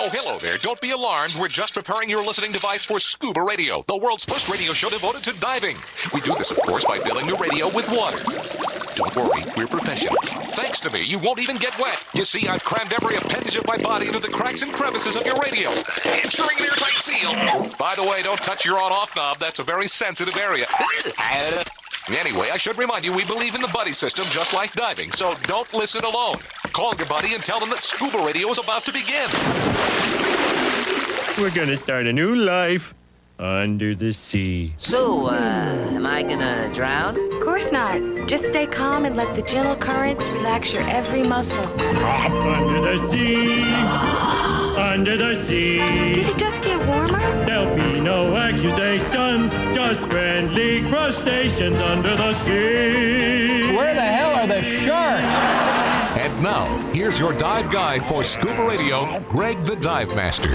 Oh, hello there. Don't be alarmed. We're just preparing your listening device for ScubaRadio, the world's first radio show devoted to diving. We do this, of course, by filling the radio with water. Don't worry, we're professionals. Thanks to me, you won't even get wet. You see, I've crammed every appendage of my body into the cracks and crevices of your radio, ensuring an airtight seal. By the way, don't touch your on-off knob. That's a very sensitive area. Anyway, I should remind you, we believe in the buddy system just like diving, so don't listen alone. Call your buddy and tell them that ScubaRadio is about to begin. We're gonna start a new life under the sea. So, am I gonna drown? Of course not. Just stay calm and let the gentle currents relax your every muscle. Under the sea, under the sea. Did it just get warmer? There'll be no accusations, just friendly crustaceans under the sea. Where the hell are the sharks? And now, here's your dive guide for ScubaRadio, Greg the Dive Master.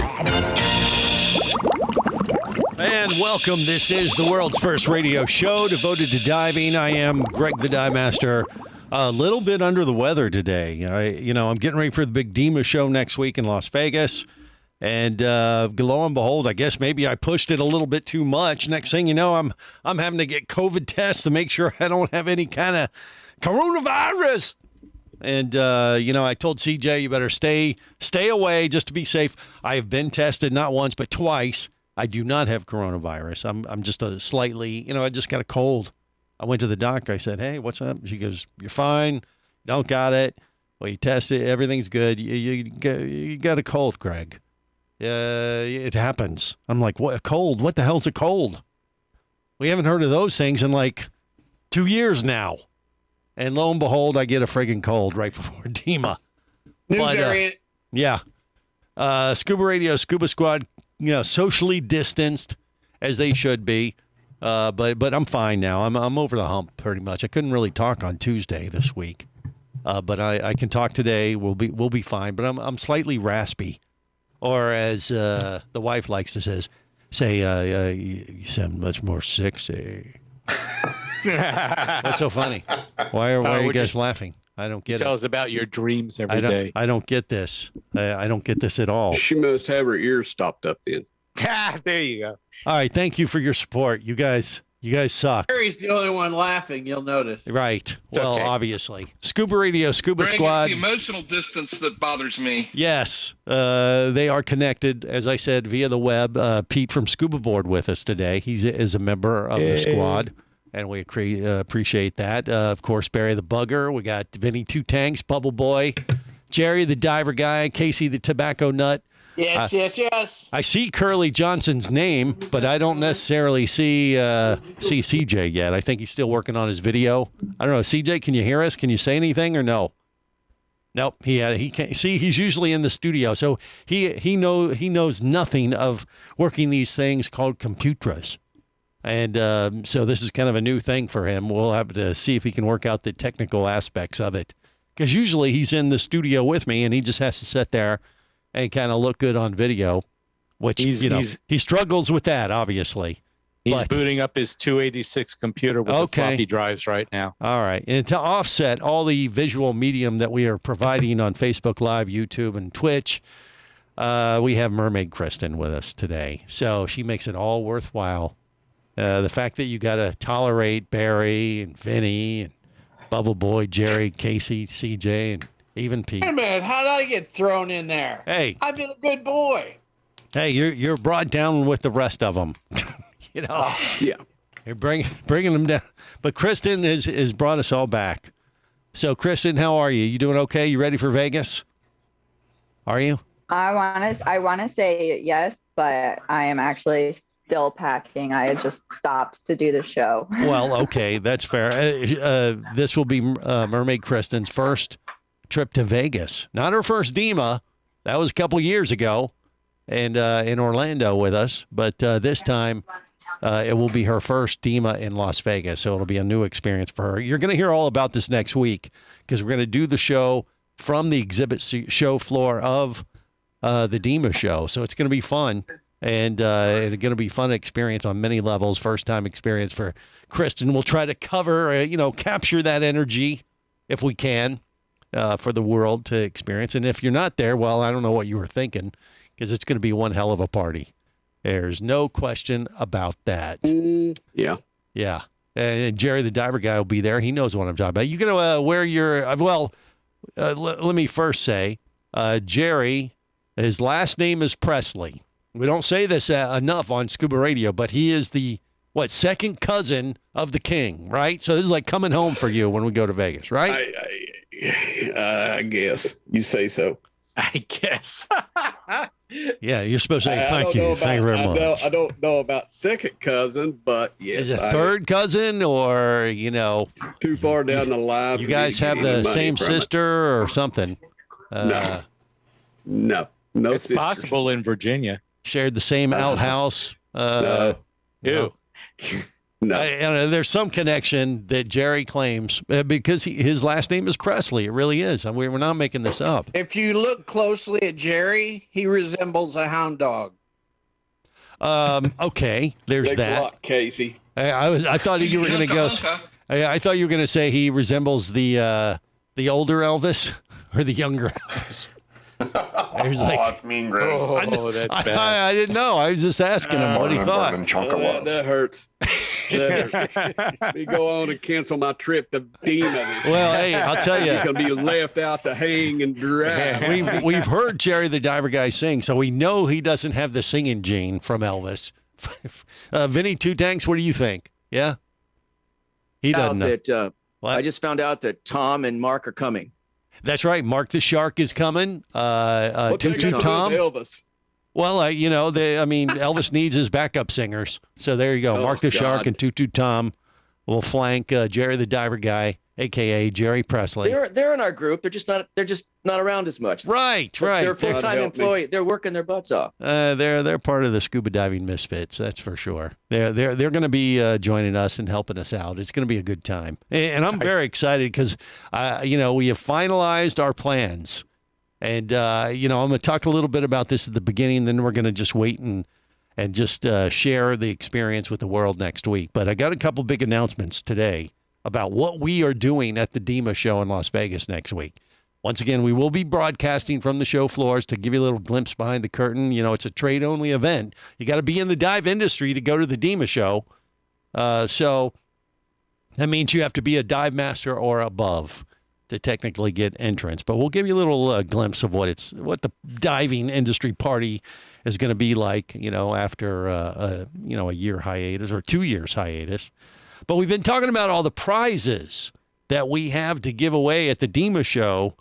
And welcome. This is the world's first radio show devoted to diving. I am Greg the Dive Master. A little bit under the weather today. I'm getting ready for the big DEMA show next week in Las Vegas. And lo and behold, I guess maybe I pushed it a little bit too much. Next thing you know, I'm having to get COVID tests to make sure I don't have any kind of coronavirus. And, I told CJ, you better stay away just to be safe. I have been tested not once, but twice. I do not have coronavirus. I'm just a slightly, I just got a cold. I went to the doctor. I said, hey, what's up? She goes, you're fine. You don't got it. Well, you tested. Everything's good. You got a cold, Greg. It happens. I'm like, what? A cold? What the hell's a cold? We haven't heard of those things in like 2 years now. And lo and behold, I get a friggin' cold right before DEMA. New variant. Yeah. ScubaRadio, Scuba Squad, socially distanced as they should be. But I'm fine now. I'm over the hump pretty much. I couldn't really talk on Tuesday this week. But I can talk today. We'll be fine. But I'm slightly raspy. Or as the wife likes to say, you sound much more sexy. What's so funny? Why are you guys laughing? I don't get it. Tell us about your dreams every day. I don't get this. I don't get this at all. She must have her ears stopped up then. There you go. All right, thank you for your support. You guys suck. Harry's the only one laughing, you'll notice. Right. It's well, okay. Obviously. ScubaRadio, Scuba Greg, Squad. it's the emotional distance that bothers me. Yes. They are connected, as I said, via the web. Pete from Scuba Board with us today. He is a member of the squad. And we appreciate that. Of course, Barry the Bugger. We got Vinny Two Tanks, Bubble Boy, Jerry the Diver Guy, Casey the Tobacco Nut. Yes. I see Curly Johnson's name, but I don't necessarily see CJ yet. I think he's still working on his video. I don't know. CJ, can you hear us? Can you say anything or no? Nope. He can't. See, he's usually in the studio, so he knows nothing of working these things called computers. And so this is kind of a new thing for him. We'll have to see if he can work out the technical aspects of it. Because usually he's in the studio with me, and he just has to sit there and kind of look good on video, which, he struggles with that, obviously. He's booting up his 286 computer with the floppy drives right now. All right. And to offset all the visual medium that we are providing on Facebook Live, YouTube, and Twitch, we have Mermaid Kristen with us today. So she makes it all worthwhile. The fact that you got to tolerate Barry and Vinny and Bubble Boy, Jerry, Casey, CJ, and even Pete. Wait a minute, how did I get thrown in there? Hey. I've been a good boy. Hey, you're brought down with the rest of them. Yeah. You're bringing them down. But Kristen has brought us all back. So, Kristen, how are you? You doing okay? You ready for Vegas? Are you? I want to say yes, but I am actually still packing. I had just stopped to do the show. Well, okay, that's fair. This will be Mermaid Kristen's first trip to Vegas. Not her first DEMA. That was a couple years ago, and in Orlando with us. But this time, it will be her first DEMA in Las Vegas. So it'll be a new experience for her. You're going to hear all about this next week because we're going to do the show from the exhibit show floor of the DEMA show. So it's going to be fun. And it's going to be a fun experience on many levels. First time experience for Kristen. We'll try to cover, capture that energy if we can for the world to experience. And if you're not there, well, I don't know what you were thinking. because it's going to be one hell of a party. There's no question about that. Yeah. Yeah. And Jerry the Diver Guy will be there. He knows what I'm talking about. You going to wear your, let me first say, Jerry, his last name is Presley. We don't say this enough on Scuba Radio, but he is the, second cousin of the king, right? So this is like coming home for you when we go to Vegas, right? I guess you say so. I guess. Yeah, you're supposed to say thank you. Thank you very much. I don't know about second cousin, but yes. Is it third cousin or, too far down the line? You guys have the same sister or something? No. It's sisters. possible in Virginia. Shared the same outhouse? No. Ew. No. There's some connection that Jerry claims because his last name is Presley. It really is. We're not making this up. If you look closely at Jerry, he resembles a hound dog. Okay, there's Thanks that. a lot, Casey. I thought you were going to go. I thought you were going to say he resembles the older Elvis or the younger Elvis. That's mean, Greg. Oh, that's bad. I didn't know. I was just asking him what he thought. That hurts. Me go on and cancel my trip to Demon. Well, hey, I'll tell you. You're going to be left out to hang and dry. We've heard Jerry the Diver Guy sing, so we know he doesn't have the singing gene from Elvis. Vinny Two Tanks, what do you think? Yeah? He doesn't know. I just found out that Tom and Mark are coming. That's right. Mark the Shark is coming. Tutu Tom. Elvis. Well, Elvis needs his backup singers. So there you go. Mark the Shark and Tutu Tom will flank Jerry the Diver Guy, a.k.a. Jerry Presley. They're in our group. They're just not around as much. Right. They're a full-time employee. They're working their butts off. They're part of the scuba diving misfits. That's for sure. They're going to be joining us and helping us out. It's going to be a good time, and I'm very excited because we have finalized our plans, and I'm going to talk a little bit about this at the beginning. Then we're going to just wait and just share the experience with the world next week. But I got a couple big announcements today about what we are doing at the DEMA show in Las Vegas next week. Once again, we will be broadcasting from the show floors to give you a little glimpse behind the curtain. It's a trade-only event. You got to be in the dive industry to go to the DEMA show. So that means you have to be a dive master or above to technically get entrance. But we'll give you a little glimpse of what the diving industry party is going to be like, after a year hiatus or 2 years hiatus. But we've been talking about all the prizes that we have to give away at the DEMA show.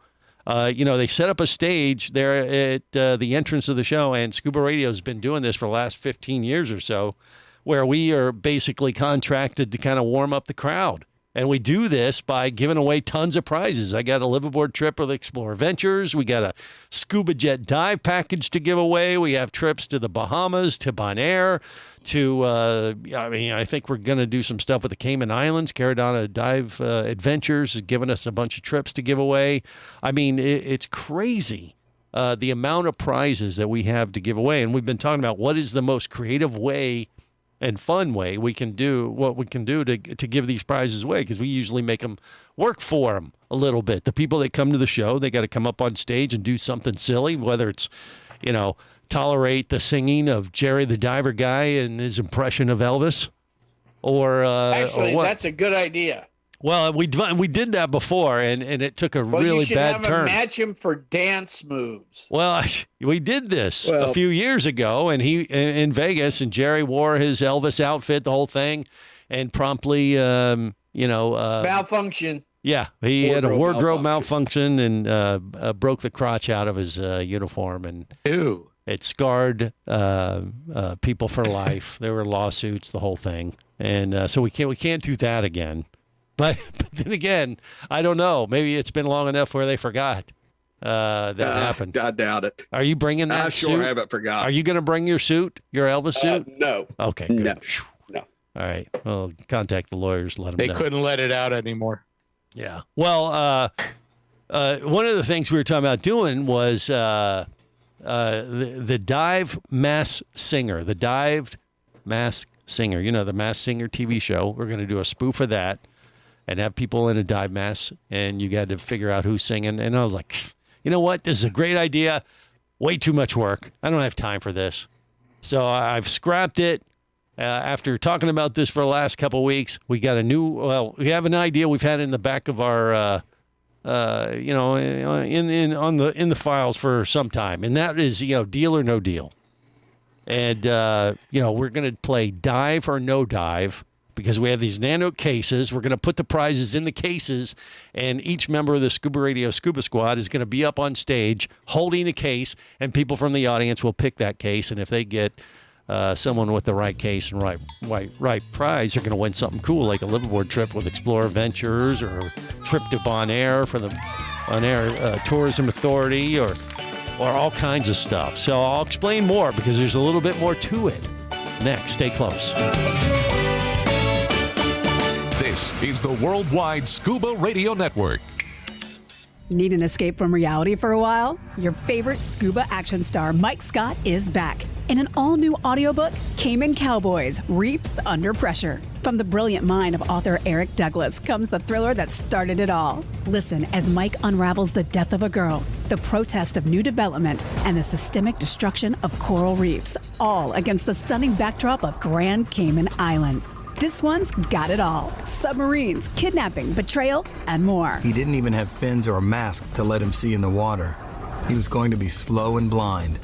They set up a stage there at the entrance of the show, and Scuba Radio has been doing this for the last 15 years or so, where we are basically contracted to kind of warm up the crowd. And we do this by giving away tons of prizes. I got a liveaboard trip with Explorer Ventures. We got a scuba jet dive package to give away. We have trips to the Bahamas, to Bonaire, to, I think we're going to do some stuff with the Cayman Islands. Caradonna Dive Adventures is giving us a bunch of trips to give away. It's crazy, the amount of prizes that we have to give away. And we've been talking about what is the most creative way and fun way we can do to give these prizes away, because we usually make them work for them a little bit. The people that come to the show, they got to come up on stage and do something silly, whether it's, tolerate the singing of Jerry the Diver Guy and his impression of Elvis, or Actually, or what. That's a good idea. Well, we did that before, and it took a really bad turn. You should have him match him for dance moves. Well, we did this a few years ago, and he in Vegas, and Jerry wore his Elvis outfit, the whole thing, and promptly, malfunction. Yeah, he had a wardrobe malfunction and broke the crotch out of his uniform, and it scarred people for life. There were lawsuits, the whole thing, and so we can't do that again. But then again, I don't know. Maybe it's been long enough where they forgot that happened. I doubt it. Are you bringing that suit? I sure haven't forgot. Are you going to bring your suit, your Elvis suit? No. Okay, good. No. All right. Well, contact the lawyers. Let them know. They couldn't let it out anymore. Yeah. Well, one of the things we were talking about doing was the Dive Mass Singer, the Dived Mask Singer. The Mass Singer TV show. We're going to do a spoof of that and have people in a dive mask, and you got to figure out who's singing. And I was like, you know what? This is a great idea. way too much work. I don't have time for this. So I've scrapped it. After talking about this for the last couple of weeks, we got we have an idea we've had in the back of our, in the files for some time, and that is, deal or no deal. And, we're going to play dive or no dive because we have these nano cases. We're going to put the prizes in the cases, and each member of the Scuba Radio Scuba Squad is going to be up on stage holding a case, and people from the audience will pick that case, and if they get someone with the right case and right prize, they're going to win something cool, like a liveaboard trip with Explorer Ventures or a trip to Bonaire for the Bonaire Tourism Authority or all kinds of stuff. So I'll explain more because there's a little bit more to it. Next, stay close. This is the Worldwide Scuba Radio Network. Need an escape from reality for a while? Your favorite scuba action star, Mike Scott, is back in an all-new audiobook, Cayman Cowboys: Reefs Under Pressure. From the brilliant mind of author Eric Douglas comes the thriller that started it all. Listen as Mike unravels the death of a girl, the protest of new development, and the systemic destruction of coral reefs, all against the stunning backdrop of Grand Cayman Island. This one's got it all: submarines, kidnapping, betrayal, and more. He didn't even have fins or a mask to let him see in the water. He was going to be slow and blind.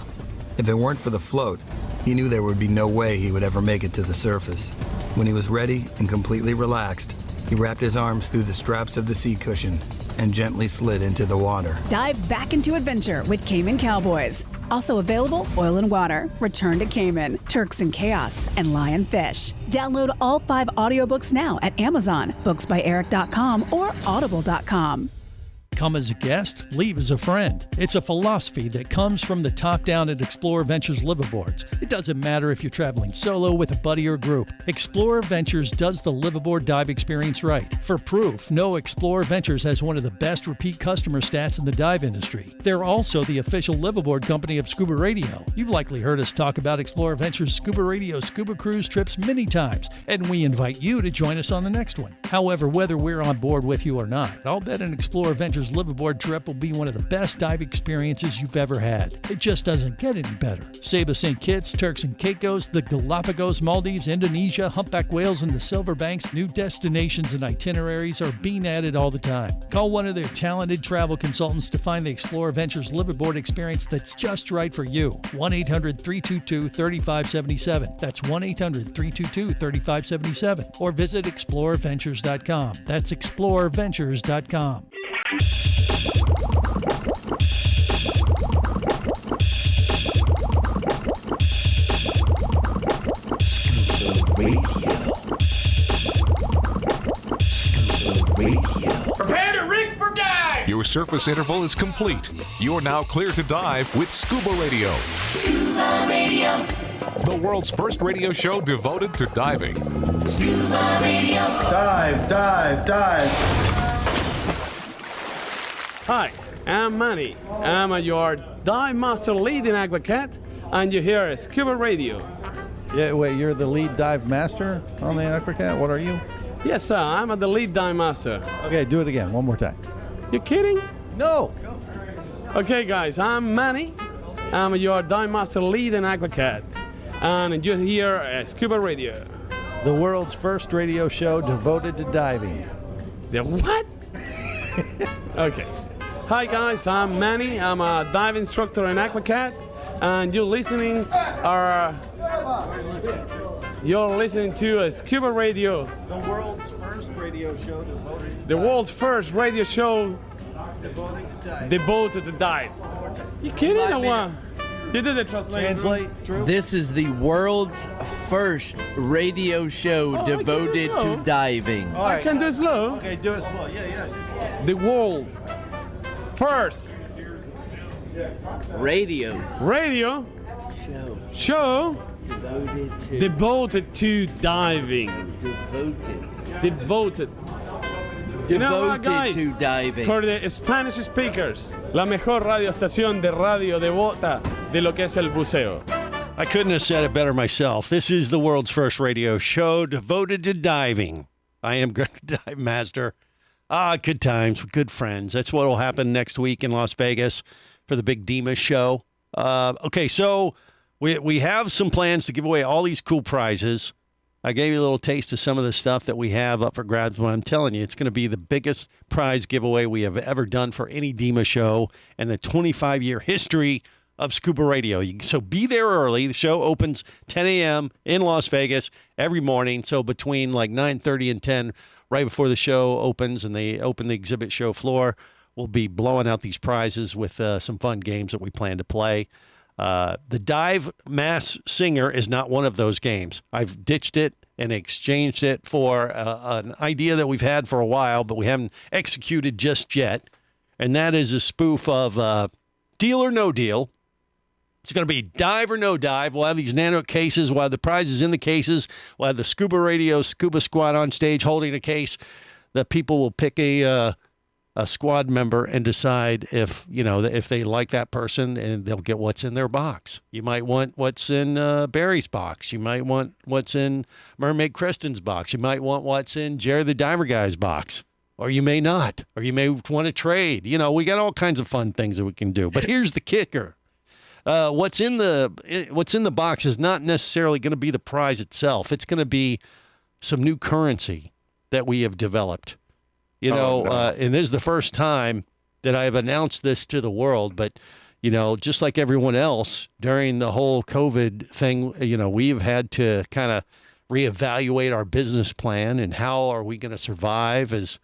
If it weren't for the float, he knew there would be no way he would ever make it to the surface. When he was ready and completely relaxed, he wrapped his arms through the straps of the seat cushion and gently slid into the water. Dive back into adventure with Cayman Cowboys. Also available, Oil and Water, Return to Cayman, Turks and Chaos, and Lionfish. Download all 5 audiobooks now at Amazon, booksbyeric.com, or audible.com. Come as a guest, leave as a friend. It's a philosophy that comes from the top down at Explorer Ventures liveaboards. It doesn't matter if you're traveling solo, with a buddy, or group. Explorer Ventures does the liveaboard dive experience right. For proof, know Explorer Ventures has one of the best repeat customer stats in the dive industry. They're also the official liveaboard company of Scuba Radio. You've likely heard us talk about Explorer Ventures Scuba Radio scuba cruise trips many times, and we invite you to join us on the next one. However, whether we're on board with you or not, I'll bet an Explorer Ventures liveaboard trip will be one of the best dive experiences you've ever had. It just doesn't get any better. Saba St. Kitts, Turks and Caicos, the Galapagos, Maldives, Indonesia, humpback whales, and the Silver Banks, new destinations and itineraries are being added all the time. Call one of their talented travel consultants to find the Explorer Ventures liveaboard experience that's just right for you. 1-800-322-3577. That's 1-800-322-3577. Or visit explorerventures.com. That's explorerventures.com. Scuba Radio. Scuba Radio. Prepare to rig for dive! Your surface interval is complete. You're now clear to dive with Scuba Radio. Scuba Radio. The world's first radio show devoted to diving. Scuba Radio. Dive, dive, dive. Hi, I'm Manny. I'm your dive master lead in Aquacat, and you hear Scuba Radio. Yeah, wait, you're the lead dive master on the Aquacat? What are you? Yes, sir, I'm the lead dive master. Okay, do it again, one more time. You kidding? No. Okay, guys, I'm Manny. I'm your dive master lead in Aquacat, and you hear Scuba Radio. The world's first radio show devoted to diving. The what? Okay. Hi guys, I'm Manny. I'm a dive instructor in Aquacat, and you're listening to Scuba Radio. The world's first radio show devoted to The world's first radio show devoted to dive. You kidding or what? You did the translation. True. This is the world's first radio show devoted to diving. I can do it slow. Okay, do it slow. Yeah, do slow. The world's first radio show devoted to diving. Devoted. You know what, guys? To diving. For the Spanish speakers, la mejor radio estación de radio devota de lo que es el buceo. I couldn't have said it better myself. This is the world's first radio show devoted to diving. I am Greg the Dive Master. Good times, good friends. That's what will happen next week in Las Vegas for the big DEMA show. Okay, so we have some plans to give away all these cool prizes. I gave you a little taste of some of the stuff that we have up for grabs, but I'm telling you, it's going to be the biggest prize giveaway we have ever done for any DEMA show in the 25-year history of Scuba Radio. So be there early. The show opens 10 a.m. in Las Vegas every morning. So between like 9:30 and 10, right before the show opens and they open the exhibit show floor, we'll be blowing out these prizes with some fun games that we plan to play. The Dive Mass Singer is not one of those games. I've ditched it and exchanged it for an idea that we've had for a while, but we haven't executed just yet. And that is a spoof of Deal or No Deal. It's going to be dive or no dive. We'll have these nano cases. We'll have the prizes in the cases. We'll have the Scuba Radio Scuba Squad on stage holding a case. The people will pick a squad member and decide if they like that person, and they'll get what's in their box. You might want what's in Barry's box. You might want what's in Mermaid Kristen's box. You might want what's in Jerry the Diver Guy's box. Or you may not. Or you may want to trade. We got all kinds of fun things that we can do. But here's the kicker. What's in the box is not necessarily going to be the prize itself. It's going to be some new currency that we have developed. And this is the first time that I have announced this to the world. But, just like everyone else during the whole COVID thing, we've had to kind of reevaluate our business plan and how are we going to survive as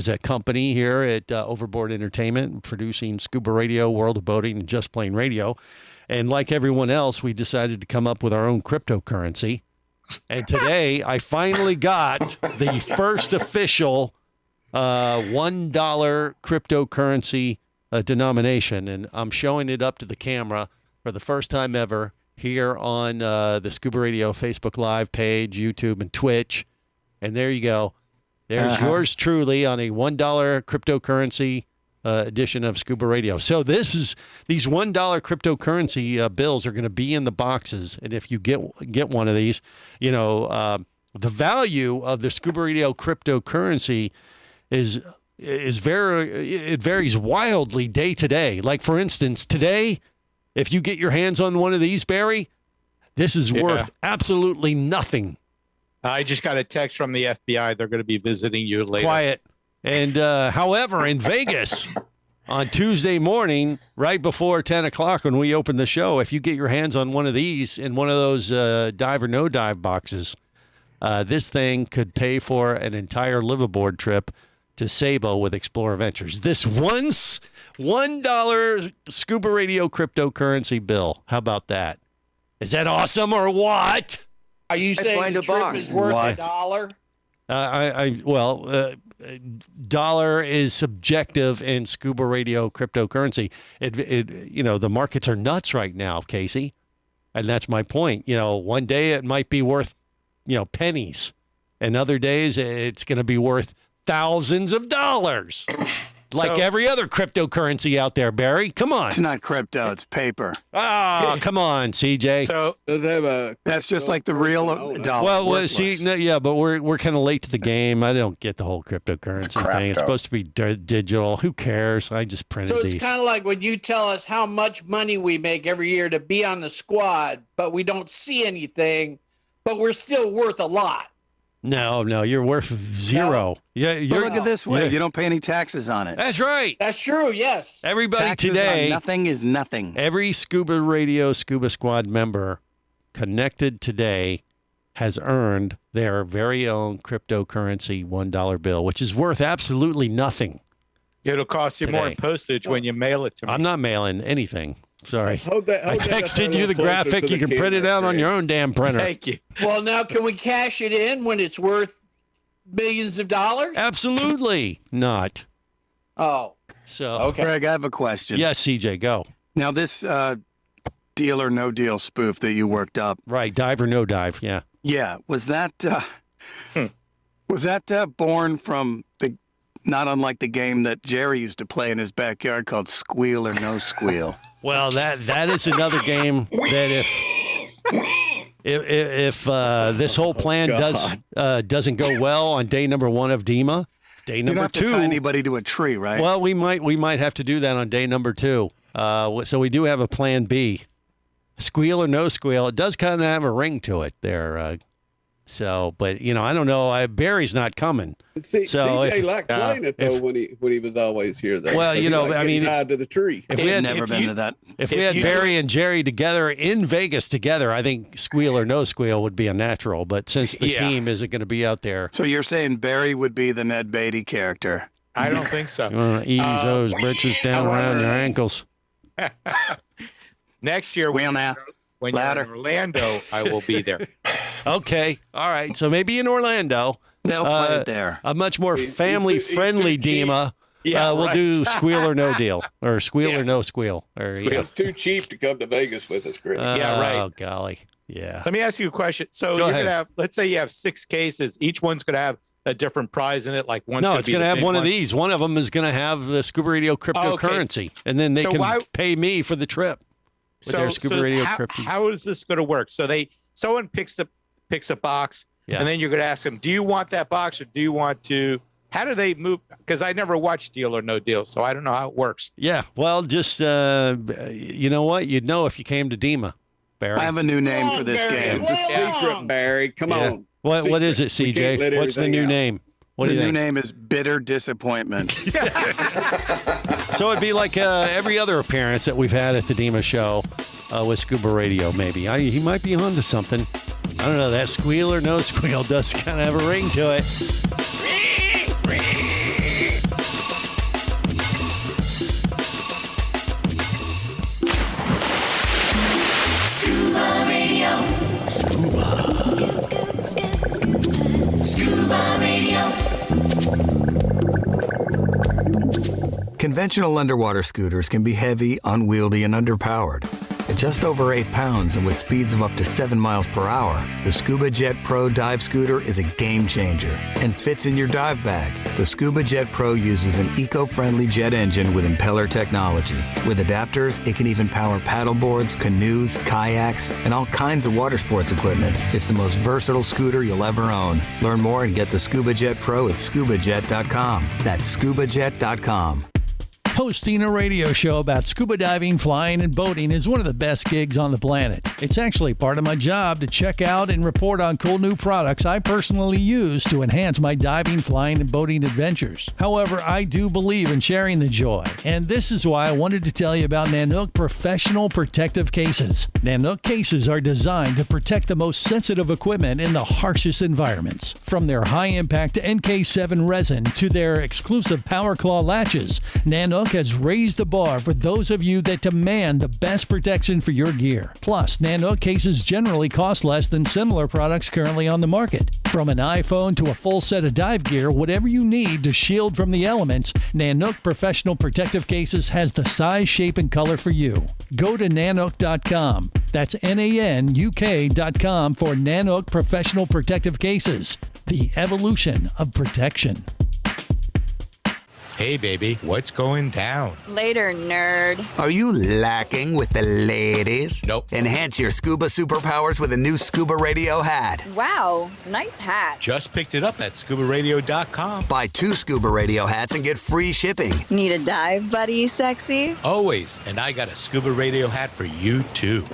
a company here at Overboard Entertainment, producing Scuba Radio, World of Boating, and Just Plain Radio. And like everyone else, we decided to come up with our own cryptocurrency. And today, I finally got the first official $1 cryptocurrency denomination, and I'm showing it up to the camera for the first time ever here on the Scuba Radio Facebook Live page, YouTube, and Twitch. And there you go. There's yours truly on a $1 cryptocurrency edition of Scuba Radio. So these $1 cryptocurrency bills are going to be in the boxes, and if you get one of these, the value of the Scuba Radio cryptocurrency it varies wildly day to day. Like, for instance, today, if you get your hands on one of these, Barry, this is worth absolutely nothing. I just got a text from the FBI. They're going to be visiting you later. Quiet. And however, in Vegas on Tuesday morning, right before 10 o'clock when we open the show, if you get your hands on one of these in one of those dive or no dive boxes, this thing could pay for an entire liveaboard trip to Sabo with Explorer Ventures. This $1 Scuba Radio cryptocurrency bill. How about that? Is that awesome or what? Are you saying the trip is worth $1? Dollar is subjective in Scuba Radio cryptocurrency. The markets are nuts right now, Casey. And that's my point. One day it might be worth, pennies. And other days it's going to be worth thousands of dollars. Like every other cryptocurrency out there, Barry. Come on. It's not crypto, it's paper. Oh, come on, CJ. So that's just like the real dollar. Well, but we're kind of late to the game. I don't get the whole cryptocurrency thing. It's supposed to be digital. Who cares? I just printed these. So it's kind of like when you tell us how much money we make every year to be on the squad, but we don't see anything, but we're still worth a lot. No, you're worth zero. Yeah, look at this way. You don't pay any taxes on it. That's right. That's true. Yes. Everybody taxes today. On nothing is nothing. Every Scuba Radio Scuba Squad member connected today has earned their very own cryptocurrency $1 bill, which is worth absolutely nothing. It'll cost you more in postage when you mail it to me. I'm not mailing anything. Sorry. Hold that I texted you the graphic. You can print it out on your own damn printer. Thank you. Well, now can we cash it in when it's worth millions of dollars? Absolutely not. Oh. So, okay. Greg, I have a question. Yes, CJ, go. Now, this Deal or No Deal spoof that you worked up. Right, dive or no dive, yeah. Yeah, was that born from not unlike the game that Jerry used to play in his backyard called Squeal or No Squeal? Well, that is another game that if this whole plan doesn't go well on day number 1 of DEMA, day number 2, you don't have to tie anybody to a tree, right? Well, we might have to do that on day number 2. So we do have a plan B. Squeal or no squeal. It does kind of have a ring to it there. But I don't know. Barry's not coming. CJ liked playing it though when he was always here. Though. Well, tied to the tree. If we had never been to that. If we had Barry and Jerry together in Vegas together, I think squeal or no squeal would be a natural. But since the team isn't going to be out there, So you're saying Barry would be the Ned Beatty character? I don't think so. you want to ease those britches down around your ankles. Next year, Squeal now. when you're in Orlando, I will be there. Okay, all right. So maybe in Orlando, they'll play it there. A much more family-friendly Dima. We'll do squeal or no deal, or squeal or no squeal. Or It's too cheap to come to Vegas with us, Chris. Oh golly, yeah. Let me ask you a question. So Go you're ahead. gonna have, let's say you have 6 cases. Each one's gonna have a different prize in it. Like one's No, it's going to have one of these. One of them is going to have the Scuba Radio cryptocurrency, and then they can pay me for the trip with their Scuba Radio crypto. How is this going to work? So someone picks a box, and then you're going to ask them, do you want that box or do you want to? How do they move? Because I never watched Deal or No Deal, so I don't know how it works. Yeah, well, just you know what? You'd know if you came to Dima, Barry. I have a new name for this game. It's a secret, Barry. Come on. What is it, CJ? What's the new name? What do you think? think? The new name is Bitter Disappointment. So it'd be like every other appearance that we've had at the Dima show with Scuba Radio, maybe. He might be onto something. I don't know. That squeal or no squeal does kind of have a ring to it. Scuba Radio. Scuba Radio. Conventional underwater scooters can be heavy, unwieldy, and underpowered. At just over 8 pounds and with speeds of up to 7 miles per hour, the Scuba Jet Pro dive scooter is a game changer and fits in your dive bag. The Scuba Jet Pro uses an eco-friendly jet engine with impeller technology. With adapters, it can even power paddleboards, canoes, kayaks, and all kinds of water sports equipment. It's the most versatile scooter you'll ever own. Learn more and get the Scuba Jet Pro at scubajet.com. That's scubajet.com. Hosting a radio show about scuba diving, flying, and boating is one of the best gigs on the planet. It's actually part of my job to check out and report on cool new products I personally use to enhance my diving, flying, and boating adventures. However, I do believe in sharing the joy, and this is why I wanted to tell you about Nanook Professional Protective Cases. Nanook cases are designed to protect the most sensitive equipment in the harshest environments. From their high-impact NK7 resin to their exclusive Power Claw latches, Nanook has raised the bar for those of you that demand the best protection for your gear. Plus, Nanook cases generally cost less than similar products currently on the market. From an iPhone to a full set of dive gear, whatever you need to shield from the elements, Nanook Professional Protective Cases has the size, shape, and color for you. Go to nanook.com. That's NANUK.com for Nanook Professional Protective Cases. The evolution of protection. Hey, baby, what's going down? Later, nerd. Are you lacking with the ladies? Nope. Enhance your scuba superpowers with a new Scuba Radio hat. Wow, nice hat. Just picked it up at ScubaRadio.com. Buy 2 Scuba Radio hats and get free shipping. Need a dive buddy, sexy? Always. And I got a Scuba Radio hat for you, too.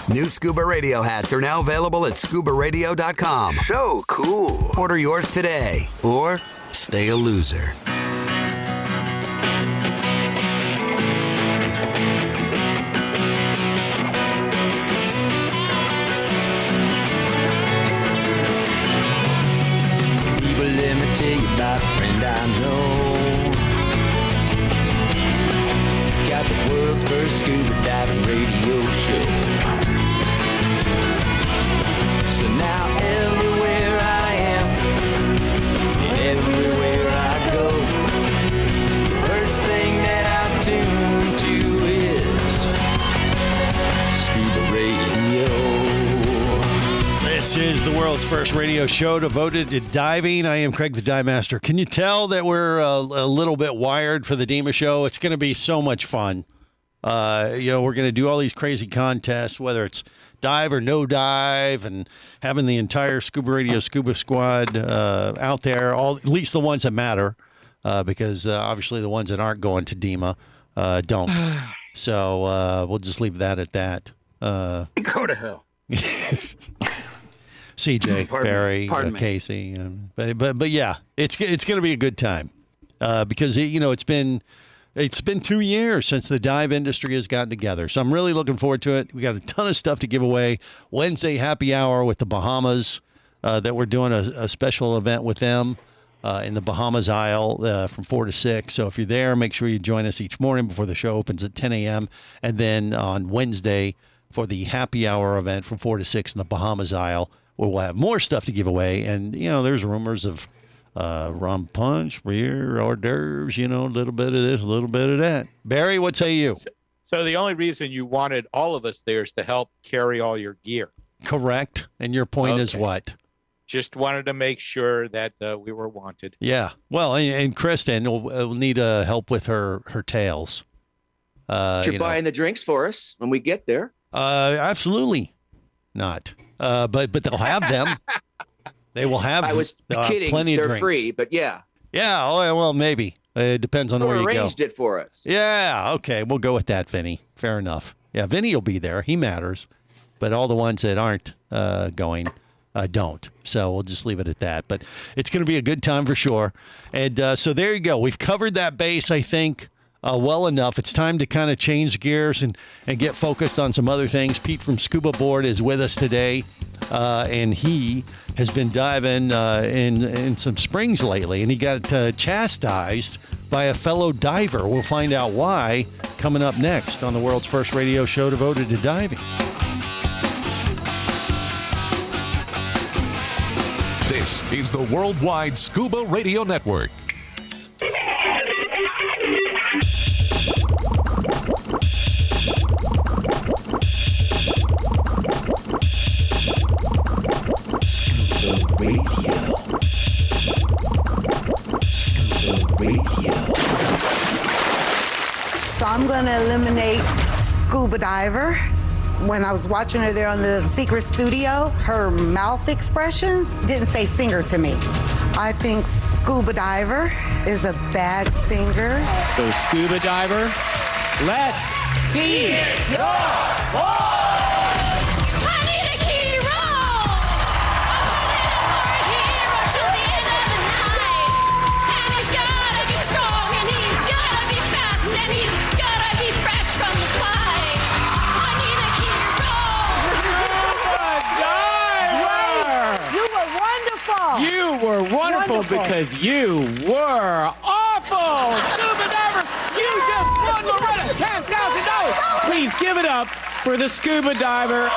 New Scuba Radio hats are now available at ScubaRadio.com. So cool. Order yours today, or stay a loser. Let me tell you about a friend I know. He's got the world's first scuba diving radio show. So now everywhere I am, and everywhere I go, the first thing that I tune to is Scuba Radio. This is the world's first radio show devoted to diving. I am Craig the Dive Master. Can you tell that we're a little bit wired for the Dima show? It's going to be so much fun. We're going to do all these crazy contests, whether it's dive or no dive, and having the entire Scuba Radio Scuba Squad out there, at least the ones that matter, because obviously the ones that aren't going to Dima don't. So we'll just leave that at that. Go to hell. CJ, Barry, Pardon me. Casey, but yeah, it's going to be a good time because it's been 2 years since the dive industry has gotten together. So I'm really looking forward to it. We got a ton of stuff to give away. Wednesday happy hour with the Bahamas that we're doing a special event with them in the Bahamas Isle from 4 to 6. So if you're there, make sure you join us each morning before the show opens at 10 a.m. And then on Wednesday for the happy hour event from 4 to 6 in the Bahamas Isle, where we'll have more stuff to give away. And, there's rumors of rum punch, beer, hors d'oeuvres, a little bit of this, a little bit of that. Barry, what say you? So the only reason you wanted all of us there is to help carry all your gear. Correct. And your point is what? Just wanted to make sure that we were wanted. Yeah. Well, and Kristen will need help with her tails. You're buying the drinks for us when we get there. Absolutely not. But they'll have them. They will have. I was kidding. Plenty They're of drinks. free, but yeah. Yeah. Oh, well, maybe. It depends on where you go. Arranged it for us. Yeah. Okay. We'll go with that, Vinny. Fair enough. Yeah. Vinny will be there. He matters. But all the ones that aren't going don't. So we'll just leave it at that. But it's going to be a good time for sure. And so there you go. We've covered that base, I think, well enough. It's time to kind of change gears and get focused on some other things. Pete from Scuba Board is with us today, and he has been diving in some springs lately, and he got chastised by a fellow diver. We'll find out why coming up next on the world's first radio show devoted to diving. This is the Worldwide Scuba Radio Network. Scuba Radio. Scuba Radio. So I'm going to eliminate Scuba Diver. When I was watching her there on the Secret Studio, her mouth expressions didn't say singer to me. I think Scuba Diver is a bad singer. So Scuba Diver, let's see your voice. You were wonderful because you were awful. Scuba Diver, you just won Loretta $10,000. Please give it up for the Scuba Diver.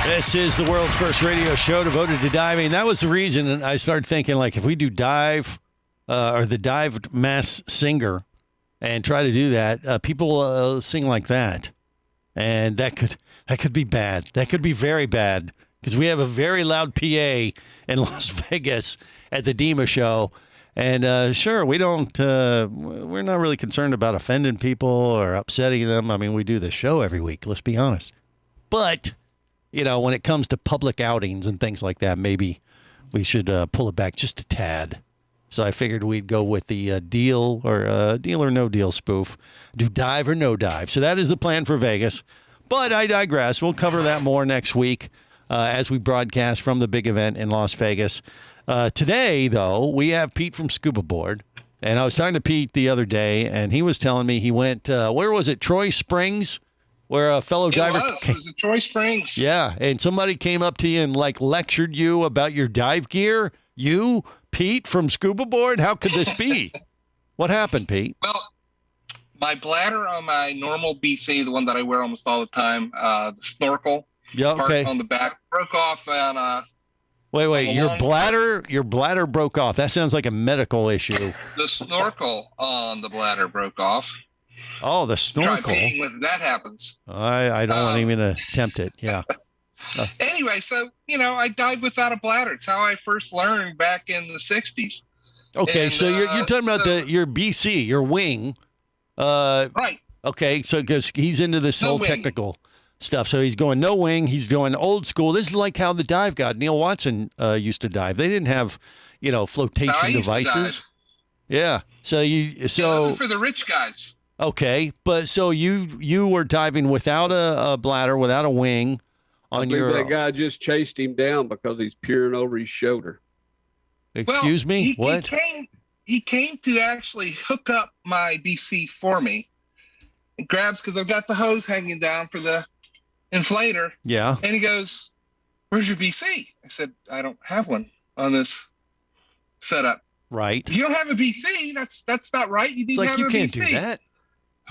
This is the world's first radio show devoted to diving. That was the reason I started thinking, like, if we do dive or the dive mass singer and try to do that, people sing like that. And that could be bad. That could be very bad. Because we have a very loud PA in Las Vegas at the DEMA show. And sure, we're not really concerned about offending people or upsetting them. I mean, we do this show every week, let's be honest. But, when it comes to public outings and things like that, maybe we should pull it back just a tad. So I figured we'd go with the deal or no deal spoof. Do dive or no dive. So that is the plan for Vegas. But I digress. We'll cover that more next week. As we broadcast from the big event in Las Vegas. Today, though, we have Pete from Scuba Board. And I was talking to Pete the other day, and he was telling me he went, where was it, Troy Springs? Where a fellow diver... It was at Troy Springs. Yeah, and somebody came up to you and, lectured you about your dive gear? You, Pete from Scuba Board? How could this be? What happened, Pete? Well, my bladder on my normal BC, the one that I wear almost all the time, the snorkel, part on the back broke off, and wait, your bladder broke off. That sounds like a medical issue. The snorkel on the bladder broke off. Oh, the snorkel. Try peeing when that happens. I don't want even to attempt it. Yeah. Anyway, so I dive without a bladder. It's how I first learned back in the '60s. Okay, and, so you're talking about your BC, your wing. Right. Okay, so because he's into this whole technical stuff. So he's going no wing. He's going old school. This is like how the dive god Neil Watson used to dive. They didn't have, flotation devices. Yeah. So for the rich guys. Okay, but so you were diving without a bladder, without a wing, on your. That guy just chased him down because he's peering over his shoulder. Excuse me? What? He came to actually hook up my BC for me. It grabs because I've got the hose hanging down for the inflator. Yeah. And he goes, "Where's your BC?" I said, "I don't have one on this setup." Right. If you don't have a BC, that's not right. You need to have a BC. You can't do that.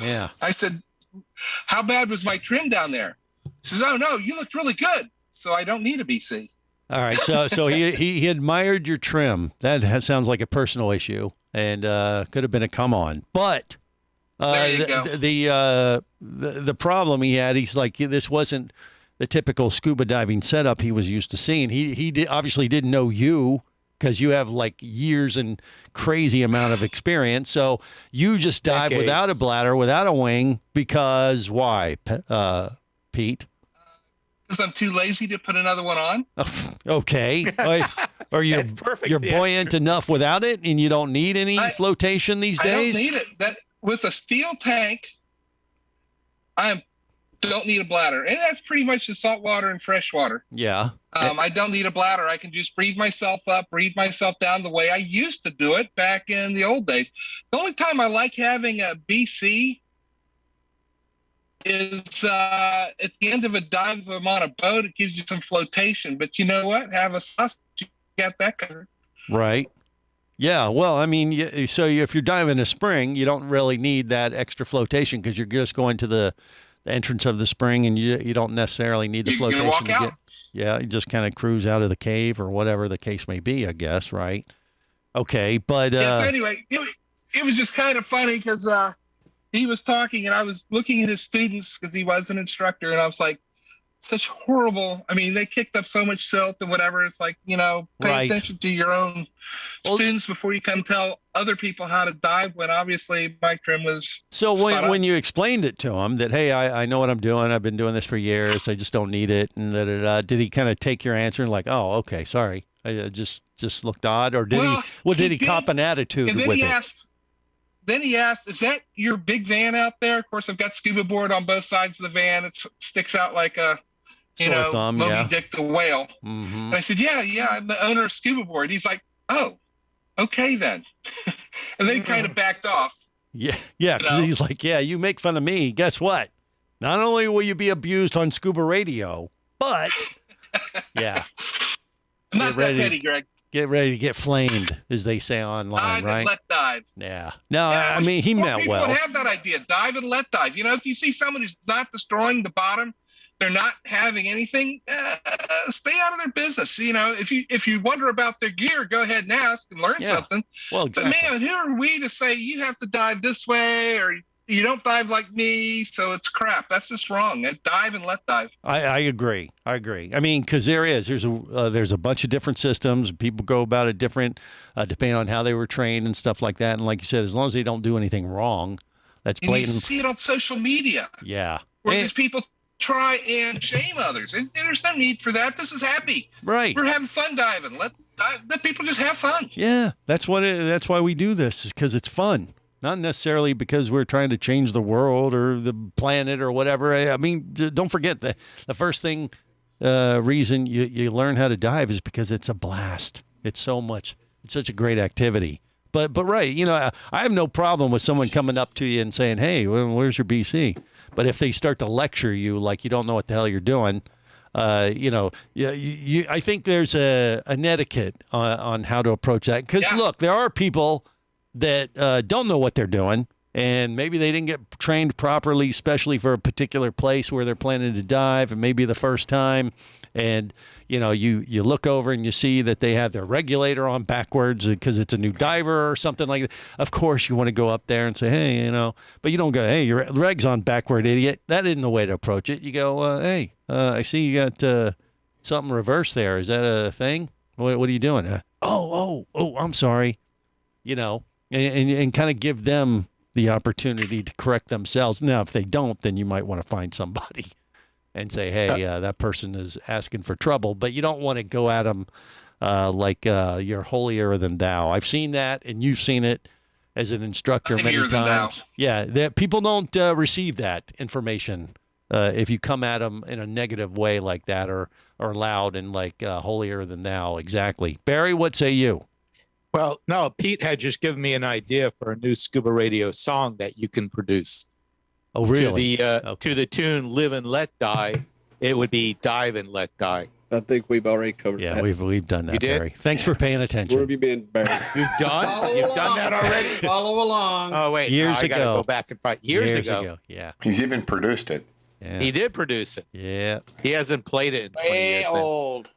Yeah. I said, "How bad was my trim down there?" He says, "Oh no, you looked really good. So I don't need a BC." All right. So he admired your trim. That sounds like a personal issue, and could have been a come on. But the problem he had, he's like, this wasn't the typical scuba diving setup he was used to seeing. He obviously didn't know you, because you have like years and crazy amount of experience. So you just dive without a bladder, without a wing, because why, Pete? Because I'm too lazy to put another one on. Okay. Or you're buoyant enough without it, and you don't need any flotation these days? I don't need it. That with a steel tank, I don't need a bladder. And that's pretty much the saltwater and freshwater. Yeah. I don't need a bladder. I can just breathe myself up, breathe myself down the way I used to do it back in the old days. The only time I like having a BC is at the end of a dive if I'm on a boat. It gives you some flotation. But you know what? Have a sausage, you got that covered. Right. Yeah. Well, I mean, so if you're diving a spring, you don't really need that extra flotation, because you're just going to the entrance of the spring, and you don't necessarily need the flotation. Walk out. Yeah, you just kind of cruise out of the cave or whatever the case may be, I guess, right? Okay, but so anyway, it was just kind of funny because he was talking and I was looking at his students because he was an instructor, and I was like, such horrible. I mean, they kicked up so much silt and whatever. It's like, pay attention to your own students before you come tell other people how to dive, when obviously my trim was. So when you explained it to him that, hey, I know what I'm doing. I've been doing this for years. I just don't need it. And did he kind of take your answer and like, oh, okay, sorry. I just looked odd, or did he cop an attitude and then with he it? Then he asked, "Is that your big van out there?" Of course, I've got scuba board on both sides of the van. It sticks out like a, thumb, Moby Dick the whale. Mm-hmm. And I said, yeah, I'm the owner of Scuba Board. He's like, "Oh, okay then." And then he kind of backed off. Yeah, because he's like, yeah, you make fun of me. Guess what? Not only will you be abused on ScubaRadio, but yeah. I'm not that petty, Greg. Get ready to get flamed, as they say online, right? Dive and let dive. Yeah. No, I mean, he meant well. People have that idea. Dive and let dive. If you see someone who's not destroying the bottom, they're not having anything, stay out of their business. If you wonder about their gear, go ahead and ask and learn something. Well, exactly. But man, who are we to say you have to dive this way, or you don't dive like me, so it's crap? That's just wrong. Dive and let dive. I agree. I mean, because there's a bunch of different systems. People go about it different, depending on how they were trained and stuff like that. And like you said, as long as they don't do anything wrong, that's blatant. And you see it on social media. Yeah. Where these people try and shame others, and there's no need for that. This is happy. Right. We're having fun diving. Let people just have fun. Yeah, that's why we do this, is because it's fun. Not necessarily because we're trying to change the world or the planet or whatever. I mean, don't forget the first reason you learn how to dive is because it's a blast. It's such a great activity. But right, I have no problem with someone coming up to you and saying, "Hey, where's your BC?" But if they start to lecture you like you don't know what the hell you're doing, I think there's an etiquette on how to approach that. Because look, there are people that don't know what they're doing, and maybe they didn't get trained properly, especially for a particular place where they're planning to dive, and maybe the first time. And you look over and you see that they have their regulator on backwards because it's a new diver or something like that. Of course, you want to go up there and say, "Hey," but you don't go, "Hey, your reg's on backward, idiot." That isn't the way to approach it. You go, "Hey, I see you got something reversed there. Is that a thing? What are you doing?" Oh, I'm sorry. And kind of give them the opportunity to correct themselves. Now, if they don't, then you might want to find somebody and say, "Hey, that person is asking for trouble." But you don't want to go at them like you're holier than thou. I've seen that, and you've seen it. as an instructor many Heavier than thou. times. Yeah, that people don't receive that information if you come at them in a negative way like that, or loud and like holier than thou. Exactly. Barry, what say you? Well, no, Pete had just given me an idea for a new Scuba Radio song that you can produce. Oh, really? To the tune "Live and Let Die," it would be "Dive and Let Die." I think we've already covered that. Yeah, we've done that, You did? Barry. Thanks for paying attention. Where have you been, Barry? You've done? You've done that already? Follow along. Oh wait, Years I gotta ago. go back and find years ago. Yeah. He's even produced it. Yeah. He did produce it. Yeah. He hasn't played it in 20 Way years. then. old.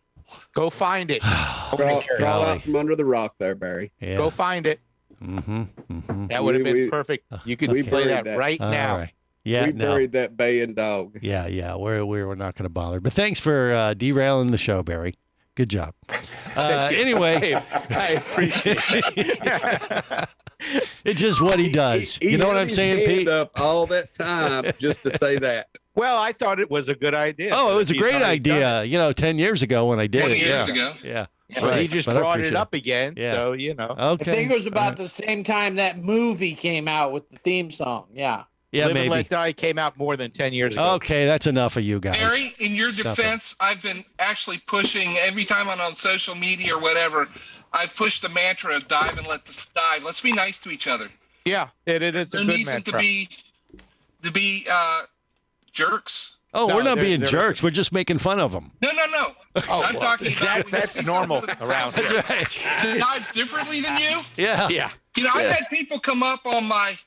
Go find it. Crawl out from under the rock there, Barry. Yeah. Go find it. Mm-hmm. That would have been We- perfect. You could we play buried that that. right All now. right. Yeah. We No. buried that bay and dog. Yeah. We're not going to bother. But thanks for derailing the show, Barry. Good job. Anyway, I appreciate it. it's just what he does. He You know what held I'm his saying, hand Pete? up all that time just to say that. Well, I thought it was a good idea. Oh, it was a He's great already done idea. You know, 10 years ago when I did 20 it. years yeah. ago. Yeah. it. But he just But I brought appreciate it up again. Yeah. So, you know. Okay. I think it was about the same time that movie came out with the theme song. Yeah. Yeah, Live and maybe. Let Die came out more than 10 years ago. Okay, that's enough of you guys. Barry, in your Stop defense, I've been actually pushing every time I'm on social media or whatever. I've pushed the mantra of dive and let this dive. Let's be nice to each other. Yeah, it's a There good needs mantra. to be jerks. Oh, No, we're not there- being there jerks. We're just making fun of them. No. Oh, I'm well, talking about when you that's see normal someone around here. that dives differently than you. Yeah. Yeah. You know, I've had people come up on my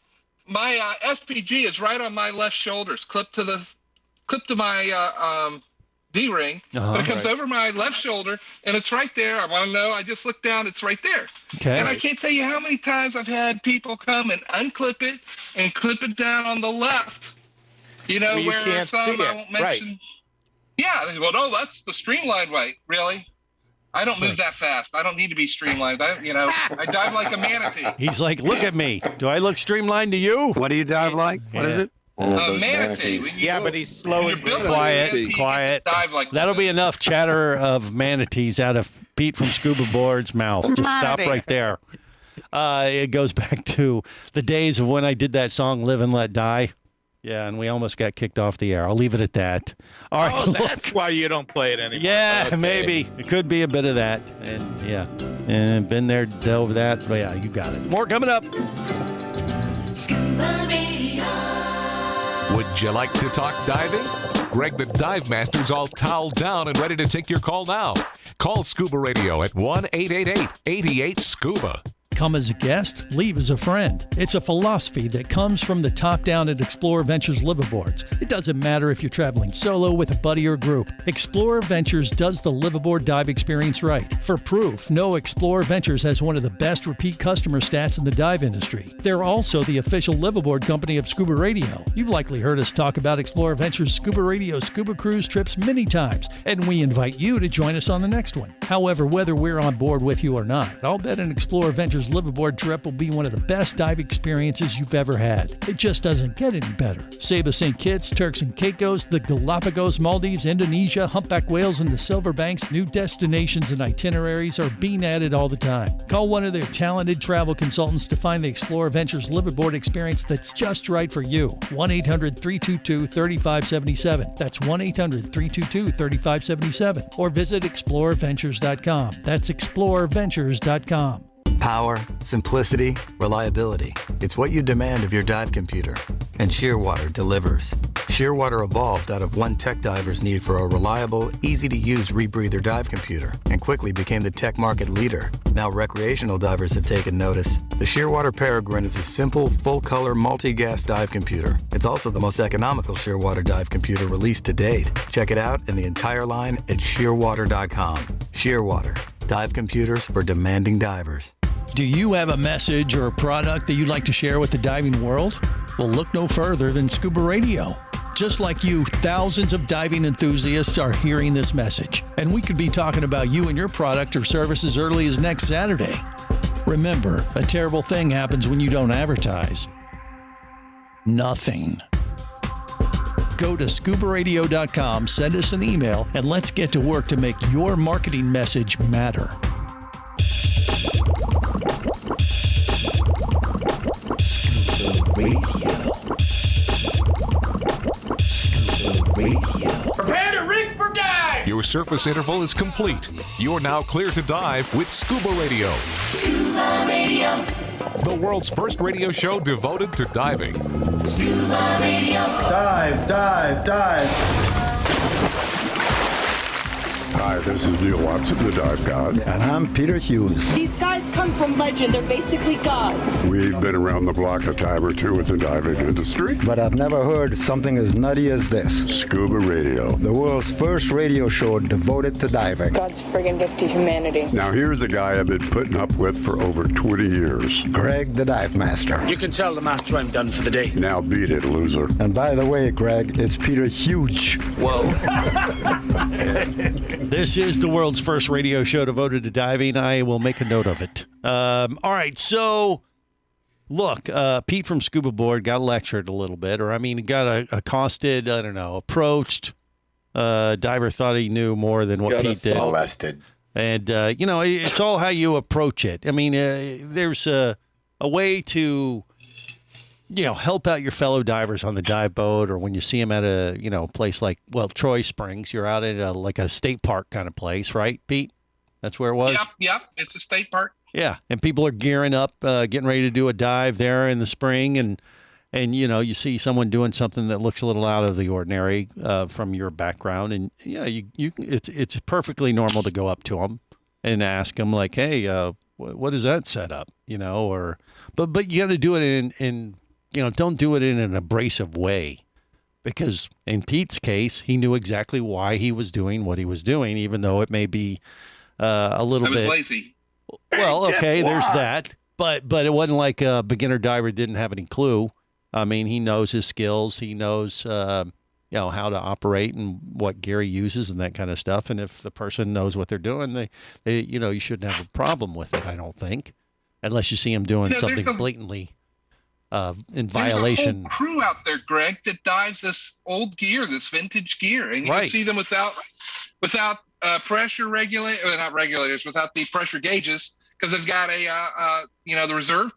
SPG is right on my left shoulders, clipped to my D-ring, but it comes over my left shoulder, and it's right there. I want to know. I just looked down. It's right there. Okay. And I can't tell you how many times I've had people come and unclip it and clip it down on the left. You know, Well, you where can't some see I it. won't mention. Yeah. Well, no, that's the streamlined way. Really. I don't move that fast. I don't need to be streamlined. I dive like a manatee. He's like, look at me. Do I look streamlined to you? What do you dive like? What is it? Manatee. Yeah, but he's slow and built breathing. like a Quiet, manatee, you quiet. can dive like That'll be enough chatter of manatees out of Pete from Scuba Board's mouth. Just stop right there. It goes back to the days of when I did that song, Live and Let Die. Yeah, and we almost got kicked off the air. I'll leave it at that. All right. Oh, that's why you don't play it anymore. Yeah, Okay. maybe. It could be a bit of that. And yeah, and been there, over that. But yeah, you got it. More coming up. Scuba Radio. Would you like to talk diving? Greg the Dive Master's all toweled down and ready to take your call now. Call Scuba Radio at 1-888-88-SCUBA. Come as a guest, leave as a friend. It's a philosophy that comes from the top down at Explorer Ventures liveaboards. It doesn't matter if you're traveling solo, with a buddy, or group. Explorer Ventures does the liveaboard dive experience right. For proof, know Explorer Ventures has one of the best repeat customer stats in the dive industry. They're also the official liveaboard company of Scuba Radio. You've likely heard us talk about Explorer Ventures Scuba Radio scuba cruise trips many times, and we invite you to join us on the next one. However, whether we're on board with you or not, I'll bet an Explorer Ventures liveaboard trip will be one of the best dive experiences you've ever had. It just doesn't get any better. Saba St. Kitts, Turks and Caicos, the Galapagos, Maldives, Indonesia, humpback whales, and the Silver Banks, new destinations and itineraries are being added all the time. Call one of their talented travel consultants to find the Explorer Ventures liveaboard experience that's just right for you. 1-800-322-3577. That's 1-800-322-3577. Or visit explorerventures.com. That's explorerventures.com. Power, simplicity, reliability. It's what you demand of your dive computer. And Shearwater delivers. Shearwater evolved out of one tech diver's need for a reliable, easy-to-use rebreather dive computer and quickly became the tech market leader. Now recreational divers have taken notice. The Shearwater Peregrine is a simple, full-color, multi-gas dive computer. It's also the most economical Shearwater dive computer released to date. Check it out and the entire line at shearwater.com. Shearwater. Dive computers for demanding divers. Do you have a message or a product that you'd like to share with the diving world? Well, look no further than Scuba Radio. Just like you, thousands of diving enthusiasts are hearing this message, and we could be talking about you and your product or service as early as next Saturday. Remember, a terrible thing happens when you don't advertise. Nothing. Go to ScubaRadio.com, send us an email, and let's get to work to make your marketing message matter. Radio. Scuba Radio. Prepare to rig for dive! Your surface interval is complete. You're now clear to dive with Scuba Radio. Scuba Radio. The world's first radio show devoted to diving. Scuba Radio. Dive, dive, dive. Hi, this is Neil Watson, the Dive God. And I'm Peter Hughes. These guys come from legend. They're basically gods. We've been around the block a time or two with the diving industry. But I've never heard something as nutty as this. Scuba Radio. The world's first radio show devoted to diving. God's friggin' gift to humanity. Now here's a guy I've been putting up with for over 20 years. Greg the Dive Master. You can tell the master I'm done for the day. Now beat it, loser. And by the way, Greg, it's Peter Huge. Whoa. This is the world's first radio show devoted to diving. I will make a note of it. All right, so look, Pete from Scuba Board got lectured a little bit, or I mean, got accosted, I don't know, approached. Diver thought he knew more than what Pete did. Molested. And, you know, it's all how you approach it. I mean, there's a way to, you know, help out your fellow divers on the dive boat, or when you see them at a, you know, place like, well, Troy Springs, you're out at like a state park kind of place, right, Pete? That's where it was? Yep. It's a state park. Yeah, and people are gearing up, getting ready to do a dive there in the spring, and you know, you see someone doing something that looks a little out of the ordinary from your background, and yeah, it's perfectly normal to go up to them and ask them like, hey, what is that setup? You know, or but you got to do it in you know, don't do it in an abrasive way, because in Pete's case, he knew exactly why he was doing what he was doing, even though it may be a little bit. I was lazy. Well, okay, there's that, but it wasn't like a beginner diver didn't have any clue. I mean, he knows his skills. He knows, you know, how to operate and what gear he uses and that kind of stuff. And if the person knows what they're doing, they you know, you shouldn't have a problem with it, I don't think, unless you see him doing something blatantly in violation. There's a whole crew out there, Greg, that dives this old gear, this vintage gear, and you can see them without pressure not regulators, without the pressure gauges, because they've got a you know, the reserve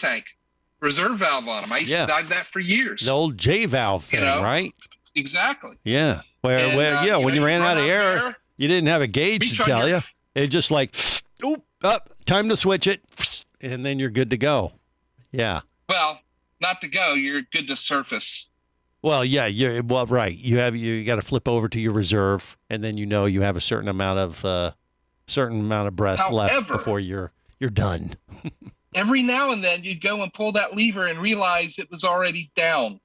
valve on them. I used to dive that for years. The old J valve thing, right? Exactly. Yeah. When you ran out of air, you didn't have a gauge to tell you. It just like, oop, up, time to switch it, and then you're good to go. Yeah. Well, not to go, you're good to surface. Well, yeah, right. You got to flip over to your reserve, and then you know you have a certain amount of breaths left before you're done. Every now and then you'd go and pull that lever and realize it was already down.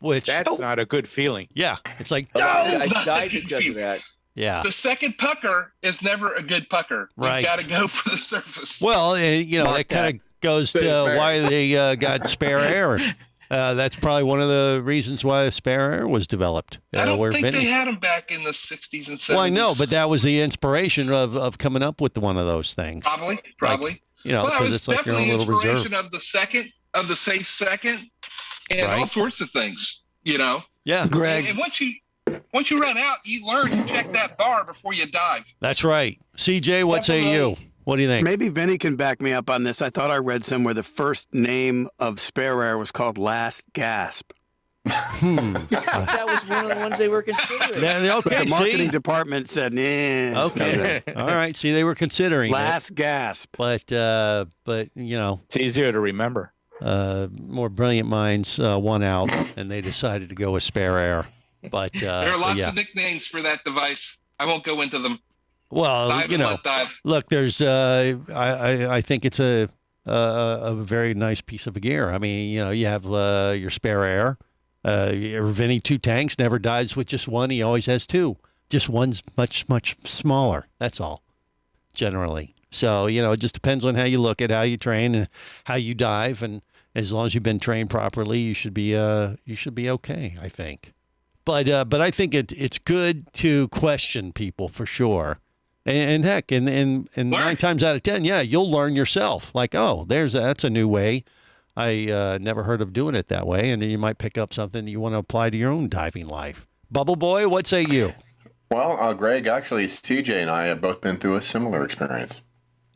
That's not a good feeling. Yeah, it's like I died because of that. Yeah. The second pucker is never a good pucker. Right. You got to go for the surface. Well, you know, that kind of goes to why they got spare air. That's probably one of the reasons why spare air was developed. I don't think they had them back in the 60s and 70s. Well, I know, but that was the inspiration of coming up with one of those things. Probably. Like, you know, because it's like your own little reserve. Of the safe second, and all sorts of things, you know. Yeah, Greg. And once you run out, you learn to check that bar before you dive. That's right. CJ, what say you? What do you think? Maybe Vinny can back me up on this. I thought I read somewhere the first name of spare air was called Last Gasp. That was one of the ones they were considering. Okay, the marketing department said, nah. Okay. All right. See, they were considering Last Gasp. But you know, it's easier to remember. More brilliant minds won out, and they decided to go with spare air. But there are lots of nicknames for that device. I won't go into them. Well, you know, look, there's I think it's a very nice piece of gear. I mean, you know, you have your spare air. Vinny, 2 tanks, never dives with just one. He always has 2. Just one's much, much smaller. That's all, generally. So, you know, it just depends on how you look at how you train and how you dive. And as long as you've been trained properly, you should be okay, I think. But I think it's good to question people for sure. And heck, and 9 times out of 10, yeah, you'll learn yourself. Like, oh, that's a new way. I never heard of doing it that way, and you might pick up something you want to apply to your own diving life. Bubble Boy, what say you? Well, Greg, actually, CJ and I have both been through a similar experience.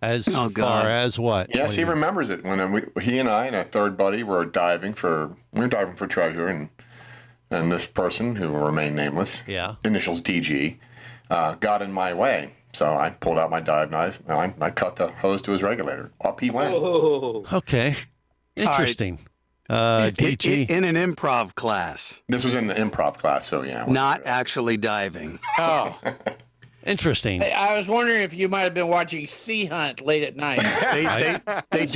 As far as what? Yes, he remembers it when he and I and a third buddy were diving for treasure, and this person who will remain nameless, initials DG, got in my way. So I pulled out my dive knife and I cut the hose to his regulator. Up he went. Oh. Okay, interesting. DG in an improv class. This was in an improv class, so yeah. Not actually diving. Oh. Interesting. I was wondering if you might have been watching Sea Hunt late at night. They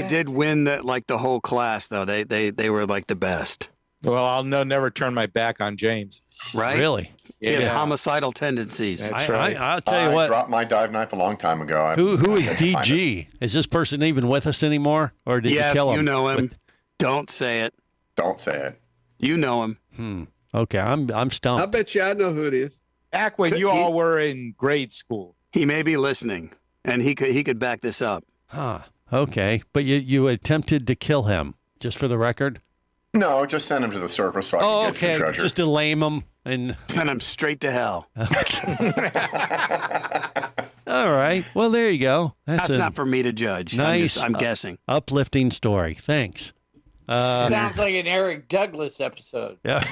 did win the whole class though. They were like the best. Well, I'll never turn my back on James. Right? Really? He has homicidal tendencies. That's right. I'll tell you what. I dropped my dive knife a long time ago. Who is DG? Is this person even with us anymore, or did you kill him? Yes, you know him. Don't say it. Don't say it. You know him. Okay, I'm stumped. I bet you I know who it is. Back when you all were in grade school. He may be listening, and he could back this up. Huh. Okay, but you attempted to kill him, just for the record? No, just send him to the surface so I can get to the treasure. Just to lame him and send him straight to hell. All right. Well, there you go. That's not for me to judge. Nice. I'm guessing. Uplifting story. Thanks. Sounds like an Eric Douglas episode. Yeah.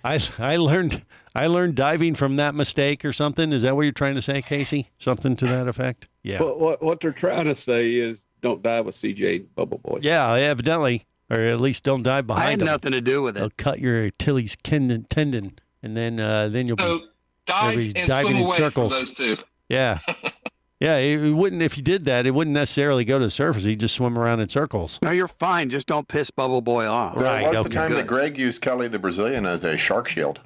I learned diving from that mistake or something. Is that what you're trying to say, Casey? Something to that effect? Yeah. What they're trying to say is don't dive with CJ and Bubble Boy. Yeah, evidently. Or at least don't dive behind I had them. nothing to do with it. They'll cut your Achilles tendon, and then you'll be dive and diving swim in away circles. from those two. Yeah. Yeah, it wouldn't. If you did that, it wouldn't necessarily go to the surface. You'd just swim around in circles. No, you're fine. Just don't piss Bubble Boy off. Right. That was the time that Greg used Kelly the Brazilian as a shark shield.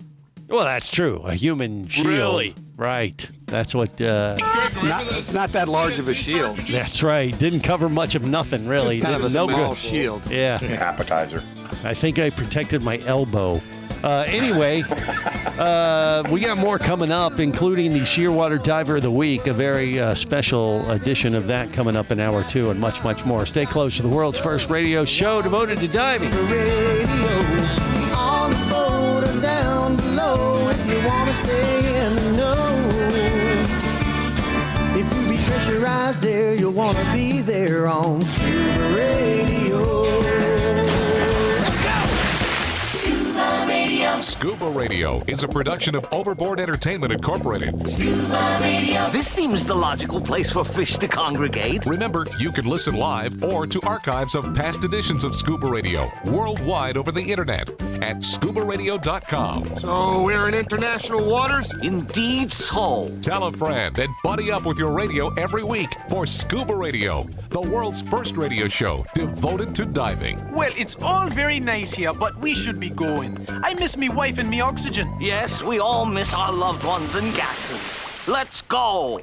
Well, that's true. A human shield. Really? Right. That's what. It's not that large of a shield. That's right. Didn't cover much of nothing, really. Kind of a no small good. shield. Yeah. Appetizer. I think I protected my elbow. Anyway, we got more coming up, including the Shearwater Diver of the Week, a very special edition of that coming up in hour 2, and much, much more. Stay close to the world's first radio show devoted to diving. On the boat or down below, if you want to stay in the know. If you be pressurized there, you'll want to be there on Scuba Radio. Let's go! Scuba Radio. Scuba Radio is a production of Overboard Entertainment Incorporated. Scuba Radio. This seems the logical place for fish to congregate. Remember, you can listen live or to archives of past editions of Scuba Radio worldwide over the internet at ScubaRadio.com. So we're in international waters? Indeed so. Tell a friend and buddy up with your radio every week for Scuba Radio, the world's first radio show devoted to diving. Well, it's all very nice here, but we should be going. I miss me wife and me oxygen. Yes, we all miss our loved ones and gases. Let's go.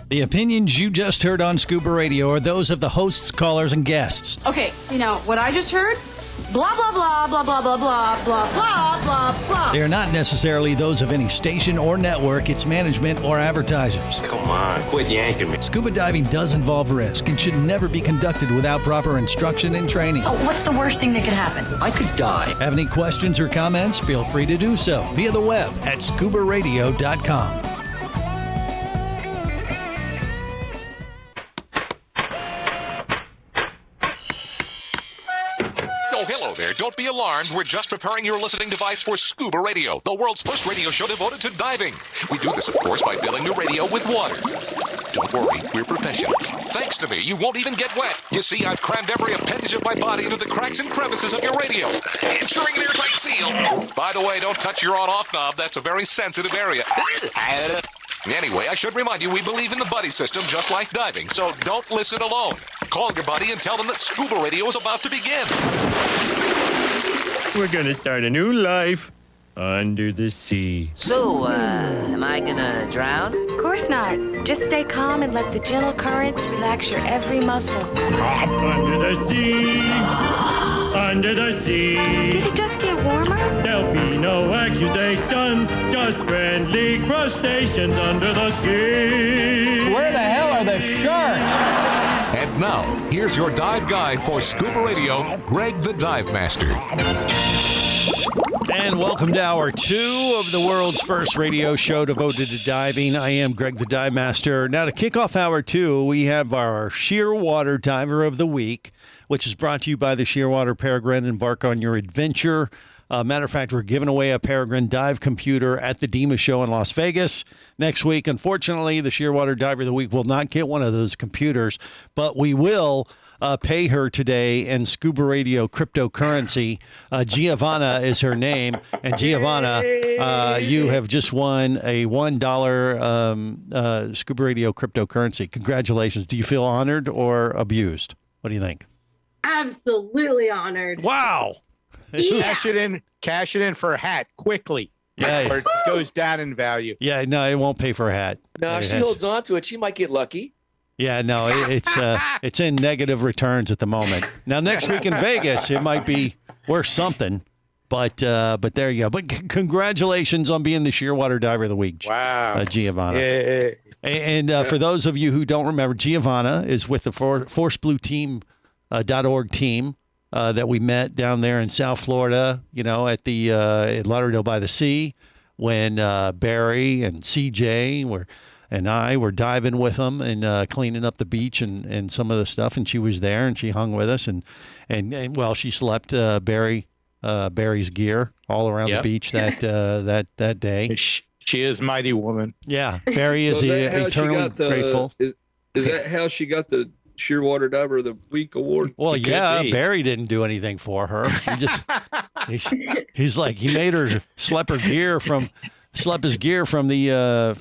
The opinions you just heard on Scuba Radio are those of the hosts, callers, and guests. Okay, what I just heard? Blah, blah, blah, blah, blah, blah, blah, blah, blah, blah, blah. They are not necessarily those of any station or network, its management, or advertisers. Come on, quit yanking me. Scuba diving does involve risk and should never be conducted without proper instruction and training. Oh, what's the worst thing that could happen? I could die. Have any questions or comments? Feel free to do so via the web at ScubaRadio.com. Oh, hello there. Don't be alarmed. We're just preparing your listening device for Scuba Radio, the world's first radio show devoted to diving. We do this, of course, by filling your radio with water. Don't worry, we're professionals. Thanks to me, you won't even get wet. You see, I've crammed every appendage of my body into the cracks and crevices of your radio, ensuring an airtight seal. By the way, don't touch your on-off knob. That's a very sensitive area. Anyway, I should remind you, we believe in the buddy system just like diving, so don't listen alone. Call your buddy and tell them that Scuba Radio is about to begin. We're gonna start a new life under the sea. So, am I gonna drown? Of course not. Just stay calm and let the gentle currents relax your every muscle. Up under the sea. Under the sea. Did it just get warmer? There'll be no accusations, just friendly crustaceans under the sea. Where the hell are the sharks? And now, here's your dive guide for Scuba Radio, Greg the Dive Master. And welcome to hour 2 of the world's first radio show devoted to diving. I am Greg the Dive Master. Now, to kick off hour 2, we have our Shearwater Diver of the Week, which is brought to you by the Shearwater Peregrine. Embark on your adventure. Matter of fact, we're giving away a Peregrine dive computer at the DEMA show in Las Vegas next week. Unfortunately, the Shearwater Diver of the Week will not get one of those computers, but we will pay her today in ScubaRadio cryptocurrency. Giovanna is her name. And Giovanna, you have just won a $1 ScubaRadio cryptocurrency. Congratulations. Do you feel honored or abused? What do you think? Absolutely honored. Wow. Yeah. Cash it in for a hat quickly. Yeah. Or it goes down in value. Yeah, no, it won't pay for a hat. No, if she holds on to it, she might get lucky. Yeah, no, it's in negative returns at the moment. Now, next week in Vegas, it might be worth something, but there you go. But congratulations on being the Shearwater Diver of the Week. Wow, Giovanna. Yeah. And for those of you who don't remember, Giovanna is with the ForceBlueTeam.org team that we met down there in South Florida. At the at Lauderdale by the Sea when Barry and CJ and I were diving with them and cleaning up the beach and some of the stuff. And she was there and she hung with us and she slept Barry's gear all around the beach that day. She is a mighty woman. Yeah, Barry is eternally grateful. Is that how she got the Shearwater Diver of the Week award? Well, yeah, Barry didn't do anything for her. He just he's like he made her slept his gear from the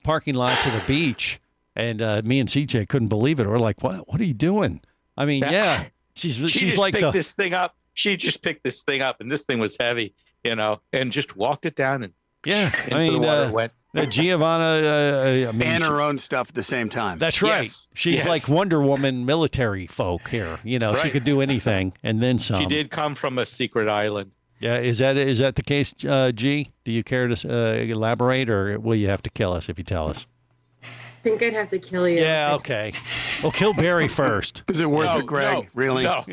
parking lot to the beach, and me and CJ couldn't believe it. We're like, what are you doing? I mean, yeah, she's like picked this thing up. She just picked this thing up, and this thing was heavy, and just walked it down and the water went. Giovanna, and her own stuff at the same time. That's right. Yes. She's like Wonder Woman military folk here. Right. She could do anything and then some. She did come from a secret island. Yeah, is that the case, G? Do you care to elaborate, or will you have to kill us if you tell us? I think I'd have to kill you. Yeah, okay. Well, kill Barry first. Is it worth it, Greg? No, really? No.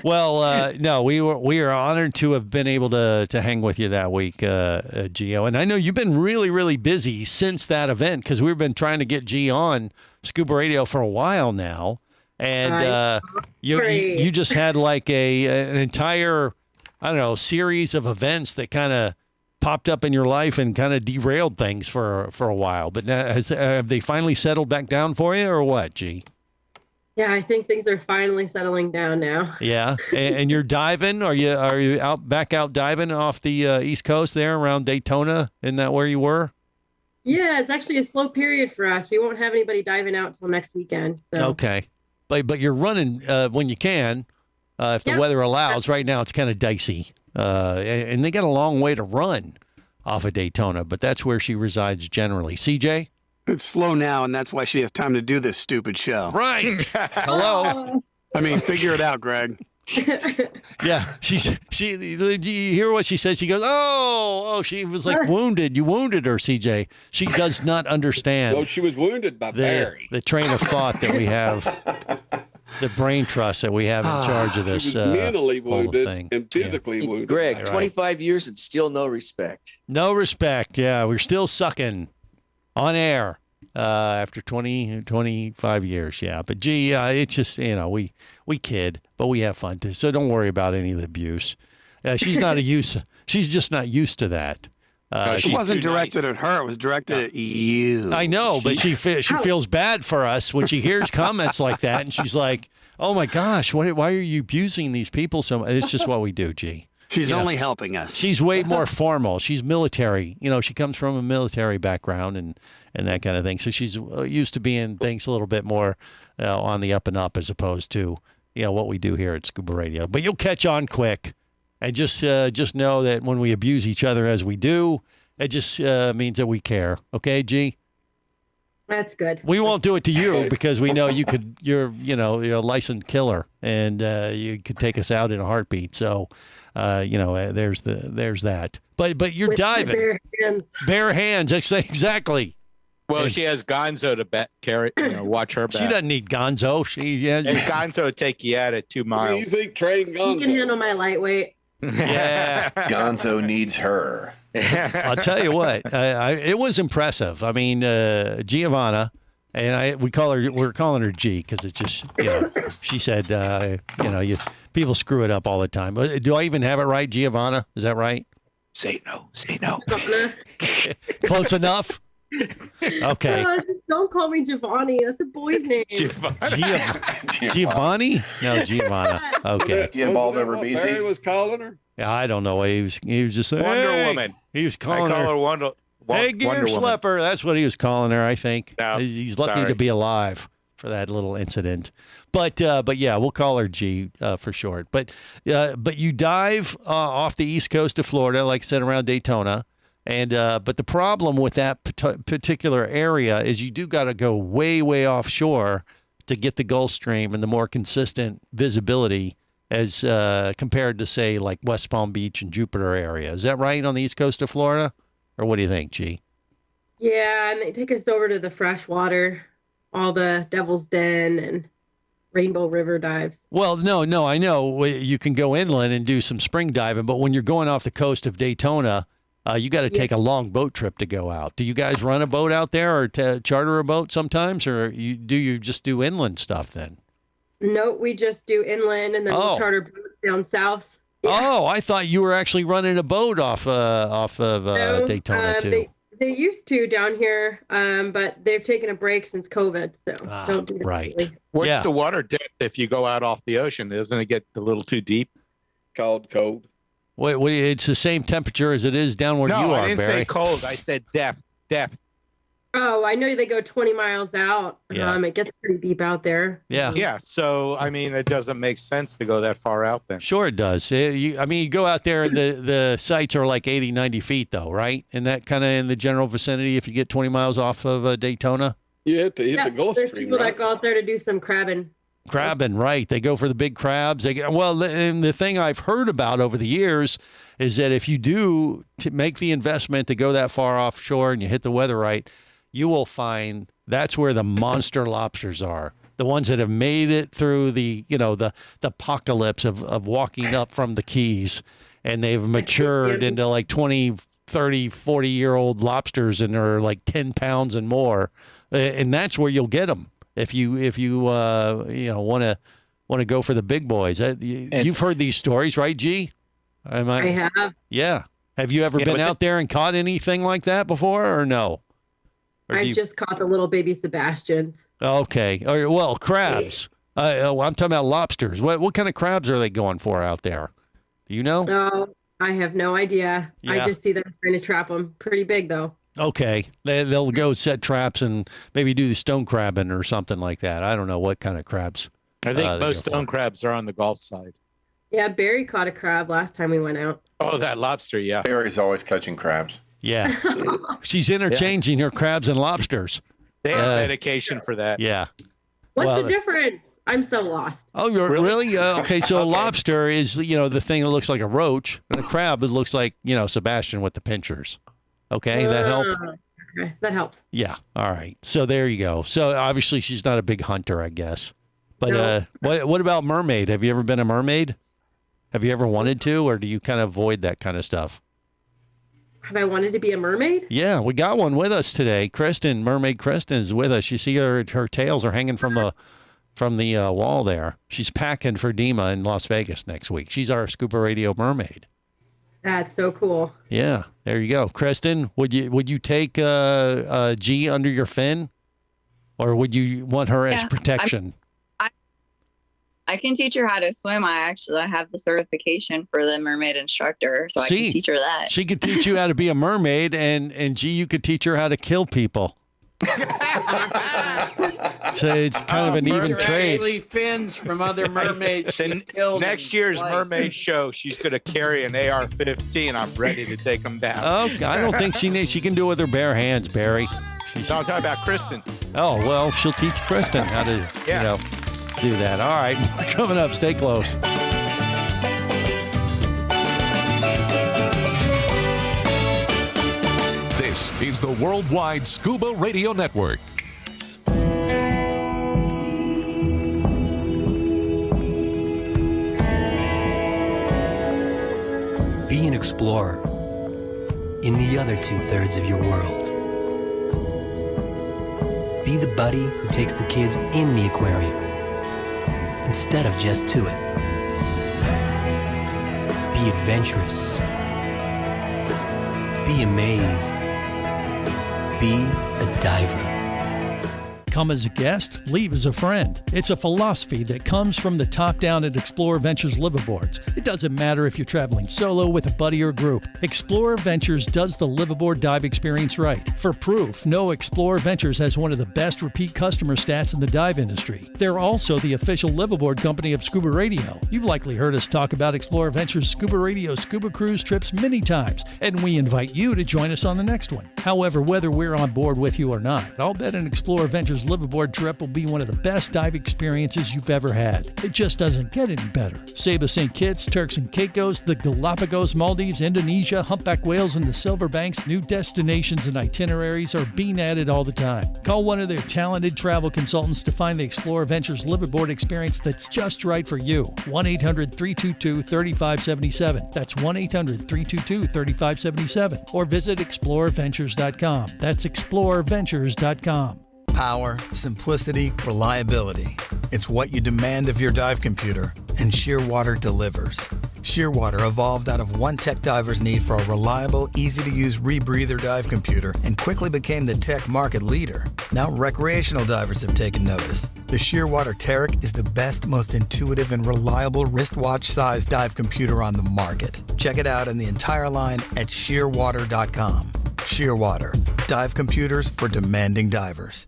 Well, no, we are honored to have been able to hang with you that week, Gio. And I know you've been really, really busy since that event because we've been trying to get G on Scuba Radio for a while now. And you just had like an entire, I don't know, series of events that kind of popped up in your life and kind of derailed things for a while. But now, have they finally settled back down for you or what, G? Yeah, I think things are finally settling down now. Yeah, and you're diving? Are you out diving off the East Coast there around Daytona? Isn't that where you were? Yeah, it's actually a slow period for us. We won't have anybody diving out until next weekend. So. Okay. But you're running when you can, if the weather allows. Right now it's kind of dicey, and they got a long way to run off of Daytona, but that's where she resides generally. CJ? It's slow now, and that's why she has time to do this stupid show. Right. Hello. I mean, figure it out, Greg. Yeah, she. You hear what she said? She goes, "Oh, she was like wounded. You wounded her, CJ. She does not understand. Well, she was wounded by Barry. The train of thought that we have, the brain trust that we have in charge of this. She was mentally wounded thing. and physically wounded. Greg, Right. 25 years and still no respect. No respect. Yeah, we're still sucking on air after 25 years. Yeah, but gee, it's just we kid, but we have fun too. So don't worry about any of the abuse. She's just not used to that. It wasn't directed at her. It was directed at you. I know, but she feels bad for us when she hears comments like that, and she's like, "Oh my gosh, why are you abusing these people so much?" It's just what we do, G. She's only helping us. She's way more formal. She's military. She comes from a military background and that kind of thing. So she's used to being things a little bit more on the up and up as opposed to what we do here at Scuba Radio. But you'll catch on quick. And just know that when we abuse each other as we do, it just means that we care. Okay, G? That's good. We won't do it to you because we know you're a licensed killer and you could take us out in a heartbeat. So, there's that. But you're diving. Bare hands. Bare hands. Exactly. Well, she has Gonzo to carry. Watch her back. She doesn't need Gonzo. And Gonzo would take you out at 2 miles. What do you think, trading Gonzo? You can handle my lightweight. Yeah. Gonzo needs her. I'll tell you what, it was impressive. I mean, Giovanna, and we're calling her G because it's just, she said, people screw it up all the time. Do I even have it right, Giovanna? Is that right? Say no. Close enough? Okay. Just don't call me Giovanni. That's a boy's name. Giovanni? No, Giovanna. Okay. You involved over What BC? Barry was calling her? Yeah, I don't know. He was just saying, Wonder Woman. He was calling I call her Wonder Woman. Slipper. That's what he was calling her, I think. No, He's lucky sorry. to be alive for that little incident. But yeah, we'll call her G for short. But you dive off the east coast of Florida, like I said, around Daytona. And but the problem with that particular area is you do got to go way, way offshore to get the Gulf Stream and the more consistent visibility as compared to, say, like West Palm Beach and Jupiter area. Is that right on the east coast of Florida? Or what do you think, G? Yeah, and they take us over to the freshwater, all the Devil's Den and Rainbow River dives. Well, no, I know you can go inland and do some spring diving, but when you're going off the coast of Daytona, you got to take a long boat trip to go out. Do you guys run a boat out there or charter a boat sometimes, or you just do inland stuff then? No, we just do inland and then we'll charter boats down south. Yeah. Oh, I thought you were actually running a boat off of Daytona too. They used to down here, but they've taken a break since COVID, so don't do that. Right. Really. What's the water depth if you go out off the ocean? Doesn't it get a little too deep? Cold. Wait, it's the same temperature as it is down where you are, I didn't Barry. say cold. I said depth. Oh, I know they go 20 miles out. Yeah. It gets pretty deep out there. Yeah. Yeah. So, I mean, it doesn't make sense to go that far out then. Sure it does. You go out there and the sites are like 80, 90 feet though, right? And that kind of in the general vicinity if you get 20 miles off of Daytona? You have to hit the Gulf There's Stream, people right? that go out there to do some crabbing. Crabbing, right. They go for the big crabs. And the thing I've heard about over the years is that if you do make the investment to go that far offshore and you hit the weather right, you will find that's where the monster lobsters are. The ones that have made it through the apocalypse of walking up from the Keys, and they've matured into like 20, 30, 40-year-old lobsters and are like 10 pounds and more. And that's where you'll get them if you want to go for the big boys. You've heard these stories, right, G? I have. Yeah. Have you ever been out there and caught anything like that before, or no? I just caught the little baby Sebastians. Okay. Well, crabs. I'm talking about lobsters. What kind of crabs are they going for out there? Do you know? No, I have no idea. Yeah. I just see them trying to trap them. Pretty big, though. Okay. They'll go set traps and maybe do the stone crabbing or something like that. I don't know what kind of crabs. I think most stone crabs are on the Gulf side. Yeah, Barry caught a crab last time we went out. Oh, that lobster, yeah. Barry's always catching crabs. Yeah. She's interchanging her crabs and lobsters. They have medication for that. Yeah. What's the difference? I'm so lost. Oh, you're really? Okay, so a lobster is, the thing that looks like a roach, and a crab, it looks like, Sebastian with the pinchers. Okay, that helped? Okay, that helps. Yeah, all right. So there you go. So obviously she's not a big hunter, I guess. But what about mermaid? Have you ever been a mermaid? Have you ever wanted to, or do you kind of avoid that kind of stuff? Have I wanted to be a mermaid? Yeah, we got one with us today. Kristen, Mermaid Kristen, is with us. You see her tails are hanging from the wall there. She's packing for DEMA in Las Vegas next week. She's our ScubaRadio mermaid. That's so cool. Yeah, there you go. Kristen, would you take G under your fin, or would you want her as protection? I can teach her how to swim. I have the certification for the mermaid instructor, so I can teach her that. She could teach you how to be a mermaid, and G, you could teach her how to kill people. So it's kind of an even trade. Actually, fins from other mermaids. Next year's mermaid show, she's going to carry an AR-15. I'm ready to take them down. Oh, I don't think she can do it with her bare hands, Barry. I'm talking about Kristen. Oh, well, she'll teach Kristen how to, do that. All right, coming up, stay close. This is the Worldwide Scuba Radio Network. explorer in the other 2/3 of your world. Be the buddy who takes the kids in the aquarium instead of just to it. Be adventurous. Be amazed. Be a diver. Come as a guest, leave as a friend. It's a philosophy that comes from the top down at Explorer Ventures liveaboards. It doesn't matter if you're traveling solo, with a buddy, or group. Explorer Ventures does the liveaboard dive experience right. For proof, know Explorer Ventures has one of the best repeat customer stats in the dive industry. They're also the official liveaboard company of ScubaRadio. You've likely heard us talk about Explorer Ventures ScubaRadio scuba cruise trips many times, and we invite you to join us on the next one. However, whether we're on board with you or not, I'll bet an Explorer Ventures liveaboard trip will be one of the best dive experiences you've ever had. It just doesn't get any better. Saba St. Kitts, Turks and Caicos, the Galapagos, Maldives, Indonesia, humpback whales, and the Silver Banks, new destinations and itineraries are being added all the time. Call one of their talented travel consultants to find the Explorer Ventures liveaboard experience that's just right for you. 1-800-322-3577. That's 1-800-322-3577. Or visit explorerventures.com. That's explorerventures.com. Power, simplicity, reliability. It's what you demand of your dive computer, and Shearwater delivers. Shearwater evolved out of one tech diver's need for a reliable, easy-to-use rebreather dive computer and quickly became the tech market leader. Now recreational divers have taken notice. The Shearwater Taric is the best, most intuitive, and reliable wristwatch-sized dive computer on the market. Check it out in the entire line at shearwater.com. Shearwater, dive computers for demanding divers.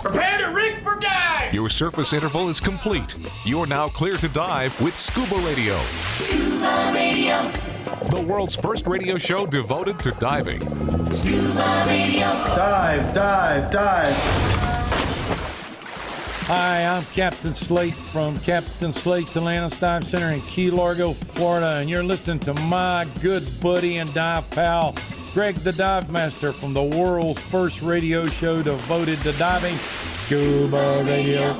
Prepare to rig for dive! Your surface interval is complete. You're now clear to dive with ScubaRadio. ScubaRadio. The world's first radio show devoted to diving. ScubaRadio. Dive, dive, dive. Hi, I'm Captain Slate from Captain Slate's Atlantis Dive Center in Key Largo, Florida, and you're listening to my good buddy and dive pal, Greg the Dive Master, from the world's first radio show devoted to diving, ScubaRadio.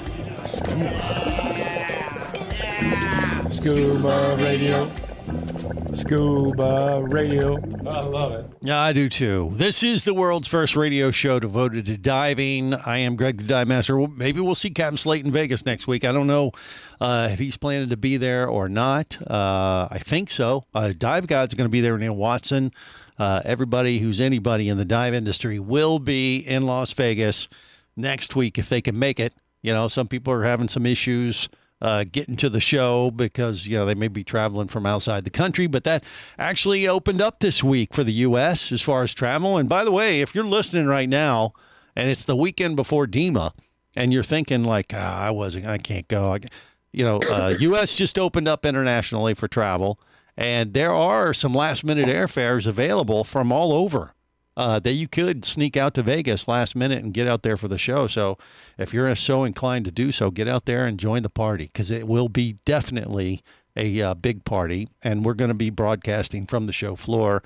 ScubaRadio. ScubaRadio. I love it. Yeah, I do too. This is the world's first radio show devoted to diving. I am Greg the Dive Master. Maybe we'll see Captain Slate in Vegas next week. I don't know if he's planning to be there or not. I think so. Dive God's going to be there, Neil Watson. Everybody who's anybody in the dive industry will be in Las Vegas next week if they can make it. You know, some people are having some issues getting to the show because, you know, they may be traveling from outside the country, but that actually opened up this week for the U.S. as far as travel. And by the way, if you're listening right now and it's the weekend before DEMA and you're thinking like, I can't go, U.S. just opened up internationally for travel, and there are some last minute airfares available from all over. That you could sneak out to Vegas last minute and get out there for the show. So if you're so inclined to do so, get out there and join the party, because it will be definitely a big party. And we're going to be broadcasting from the show floor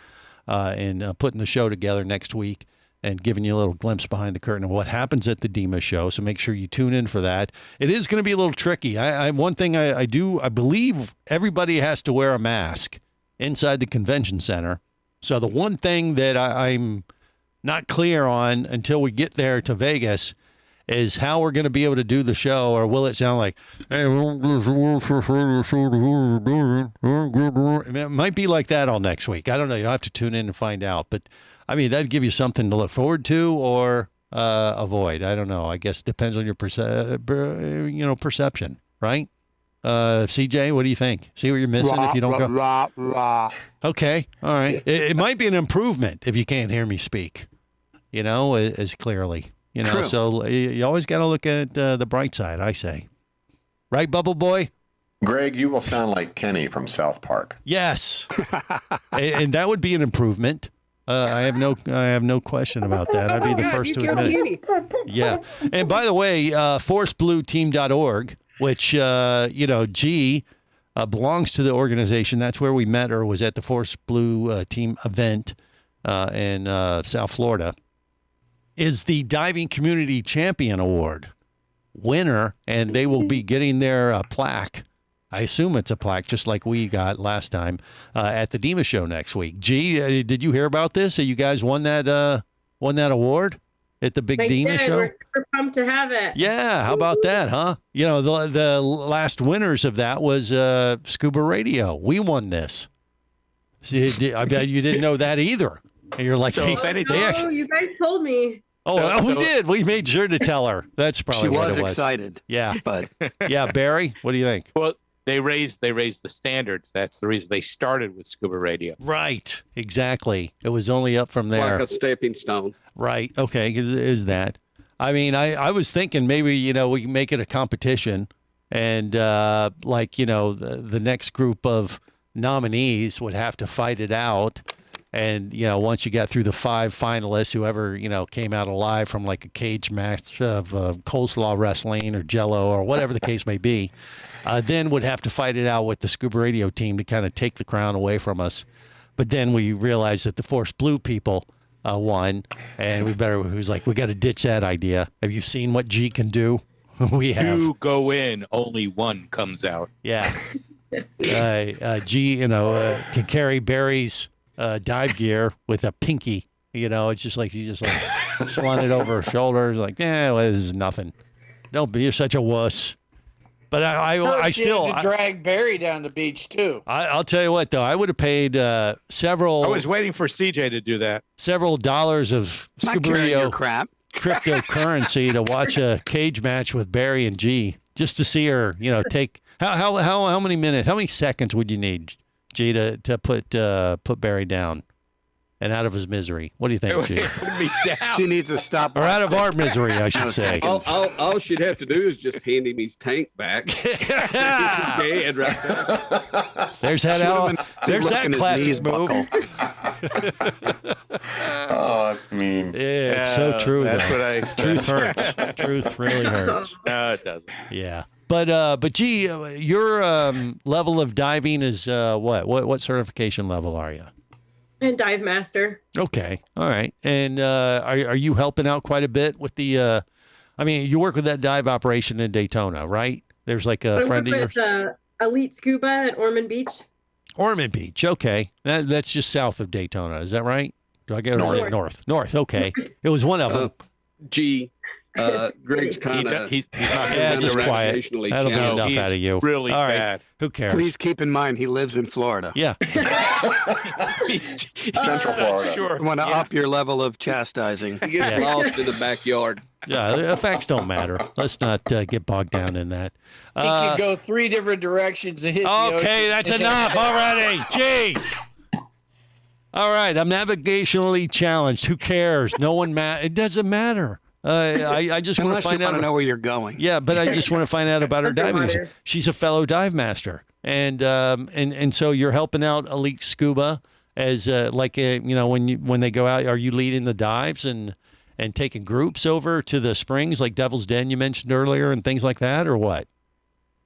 and putting the show together next week and giving you a little glimpse behind the curtain of what happens at the DEMA show. So make sure you tune in for that. It is going to be a little tricky. One thing I believe everybody has to wear a mask inside the convention center. So the one thing that I'm not clear on until we get there to Vegas is how we're going to be able to do the show, or will it sound like, hey, it might be like that all next week. I don't know. You'll have to tune in and find out. But, I mean, that'd give you something to look forward to or avoid. I don't know. I guess it depends on your perception, right? CJ, what do you think? See what you're missing if you don't go? Okay. All right. It might be an improvement if you can't hear me speak, as clearly, True. So you always got to look at the bright side, I say. Right, Bubble Boy? Greg, you will sound like Kenny from South Park. Yes. And that would be an improvement. I have no question about that. I'd be the first to admit it. Yeah. And by the way, forceblueteam.org, which, G belongs to the organization. That's where we met her, was at the Force Blue team event in South Florida, is the Diving Community Champion Award winner, and they will be getting their plaque. I assume it's a plaque, just like we got last time at the DEMA show next week. Gee, did you hear about this? You guys won that award at the big DEMA show? We're super pumped to have it. Yeah, how about that, huh? You know, the last winners of that was ScubaRadio. We won this. I bet you didn't know that either. And you're like, So if anything, Oh, you guys told me. oh, we did. We made sure to tell her. That's probably She what was it was. excited. Yeah, But yeah, Barry, what do you think? well, they raised the standards. That's the reason they started with ScubaRadio. Right, exactly. It was only up from there. Like a stepping stone. Right. Okay. Is that? I mean, I was thinking maybe, you know, we can make it a competition, and like, you know, the next group of nominees would have to fight it out. And, you know, once you got through the 5 finalists, whoever, you know, came out alive from like a cage match of coleslaw wrestling or Jello or whatever the case may be, then would have to fight it out with the ScubaRadio team to kind of take the crown away from us. But then we realized that the Force Blue people won, and we was like, we got to ditch that idea. Have you seen what G can do? We have. 2 go in, only 1 comes out. Yeah. G, you know, can carry Barry's dive gear with a pinky. You know, it's just like you just like slung it over her shoulder, like, well, this is nothing. Don't be, you're such a wuss. But I still to drag Barry down the beach too. I'll tell you what, though, I would have paid several. I was waiting for CJ to do that. Several dollars of not carrying your ScubaRadio crap. cryptocurrency to watch a cage match with Barry and G, just to see her, you know, take how many minutes, how many seconds would you need, G, to put Barry down and out of his misery? What do you think, G? Put me down. She needs to stop. Or out of our misery, I should say. All she'd have to do is just hand him his tank back. Dead right there. There's that. There's that classic move. Oh, that's mean. Yeah, it's so true. That's though. what I expect. Truth hurts. Truth really hurts. No, it doesn't. Yeah. But G, your level of diving is what? What certification level are you? And dive master. Okay. All right. And are you helping out quite a bit with the? I mean, you work with that dive operation in Daytona, right? There's like a friend of yours. Elite Scuba at Ormond Beach. Ormond Beach. Okay. That's just south of Daytona. Is that right? Do I get it north? North. Okay. It was one of them. G. Greg's kind of he's not Yeah, just quiet. That'll be enough he's out of you. really All right. bad. Who cares? Please keep in mind he lives in Florida. Yeah. Central Florida. Sure. You want to up your level of chastising. He gets lost in the backyard. Yeah, the facts don't matter. Let's not get bogged down in that. He could go 3 different directions and hit the ocean. Okay, that's enough already. Jeez. All right, I'm navigationally challenged. Who cares? No one It doesn't matter. I just want to find out. Want to know where you're going. Yeah, but I just want to find out about her diving. She's a fellow dive master, and so you're helping out Elite Scuba as you know, when they go out. Are you leading the dives and taking groups over to the springs like Devil's Den you mentioned earlier and things like that, or what?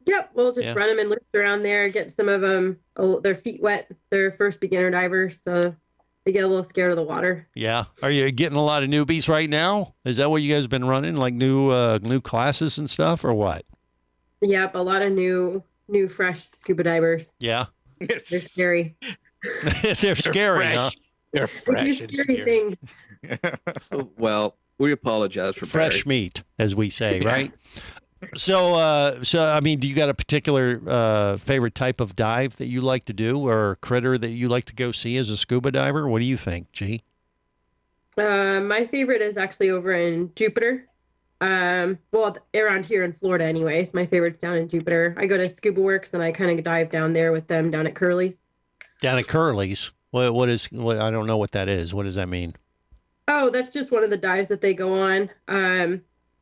Yep, we'll just run them in loops around there, get some of them their feet wet. They're first beginner divers, so they get a little scared of the water. Yeah. Are you getting a lot of newbies right now? Is that what you guys have been running, like new classes and stuff, or what? Yep, a lot of new fresh scuba divers. Yeah. They're scary. They're scary, fresh. huh? They're fresh and scary. Well, we apologize for fresh meat, as we say, right? So I mean, do you got a particular favorite type of dive that you like to do, or critter that you like to go see as a scuba diver? What do you think, G? My favorite is actually over in Jupiter. Well, around here in Florida, anyways. My favorite's down in Jupiter. I go to Scuba Works and I kind of dive down there with them down at Curly's. Down at Curly's. What I don't know what that is. What does that mean? Oh, that's just one of the dives that they go on.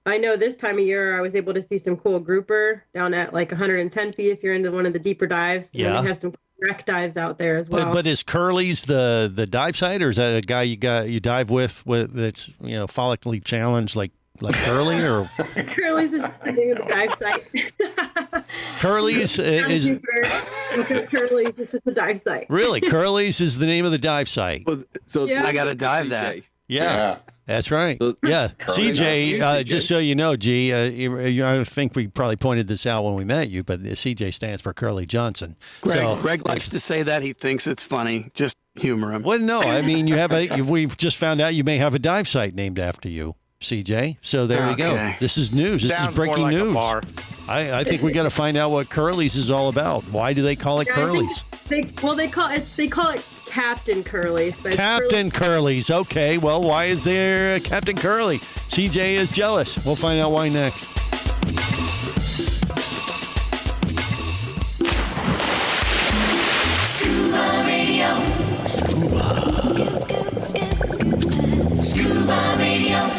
I know this time of year I was able to see some cool grouper down at like 110 feet if you're into one of the deeper dives. Yeah. And they have some wreck dives out there as well. But is Curly's the dive site, or is that a guy you dive with that's, you know, follically challenged like like Curly or Curly's is just the name of the dive site. Curly's is Curly's is just the dive site. really Curly's is the name of the dive site. Well, so Yeah. I got to dive that. Yeah. That's right. So- Yeah. Curly, CJ, not you, just so you know, G, I think we probably pointed this out when we met you, but CJ stands for Curly Johnson. Greg likes to say that. He thinks it's funny. Just humor him. Well, no, I mean, we've just found out you may have a dive site named after you, CJ. So there you go. Okay. This is news. This Sounds is breaking more like news. a bar. I think we got to find out what Curly's is all about. Why do they call it Yeah, I think Curly's? they call it Captain Curly's. But it's Captain Curly's. Okay, well, why is there a Captain Curly? CJ is jealous. We'll find out why next. Scuba Radio. Scuba Radio.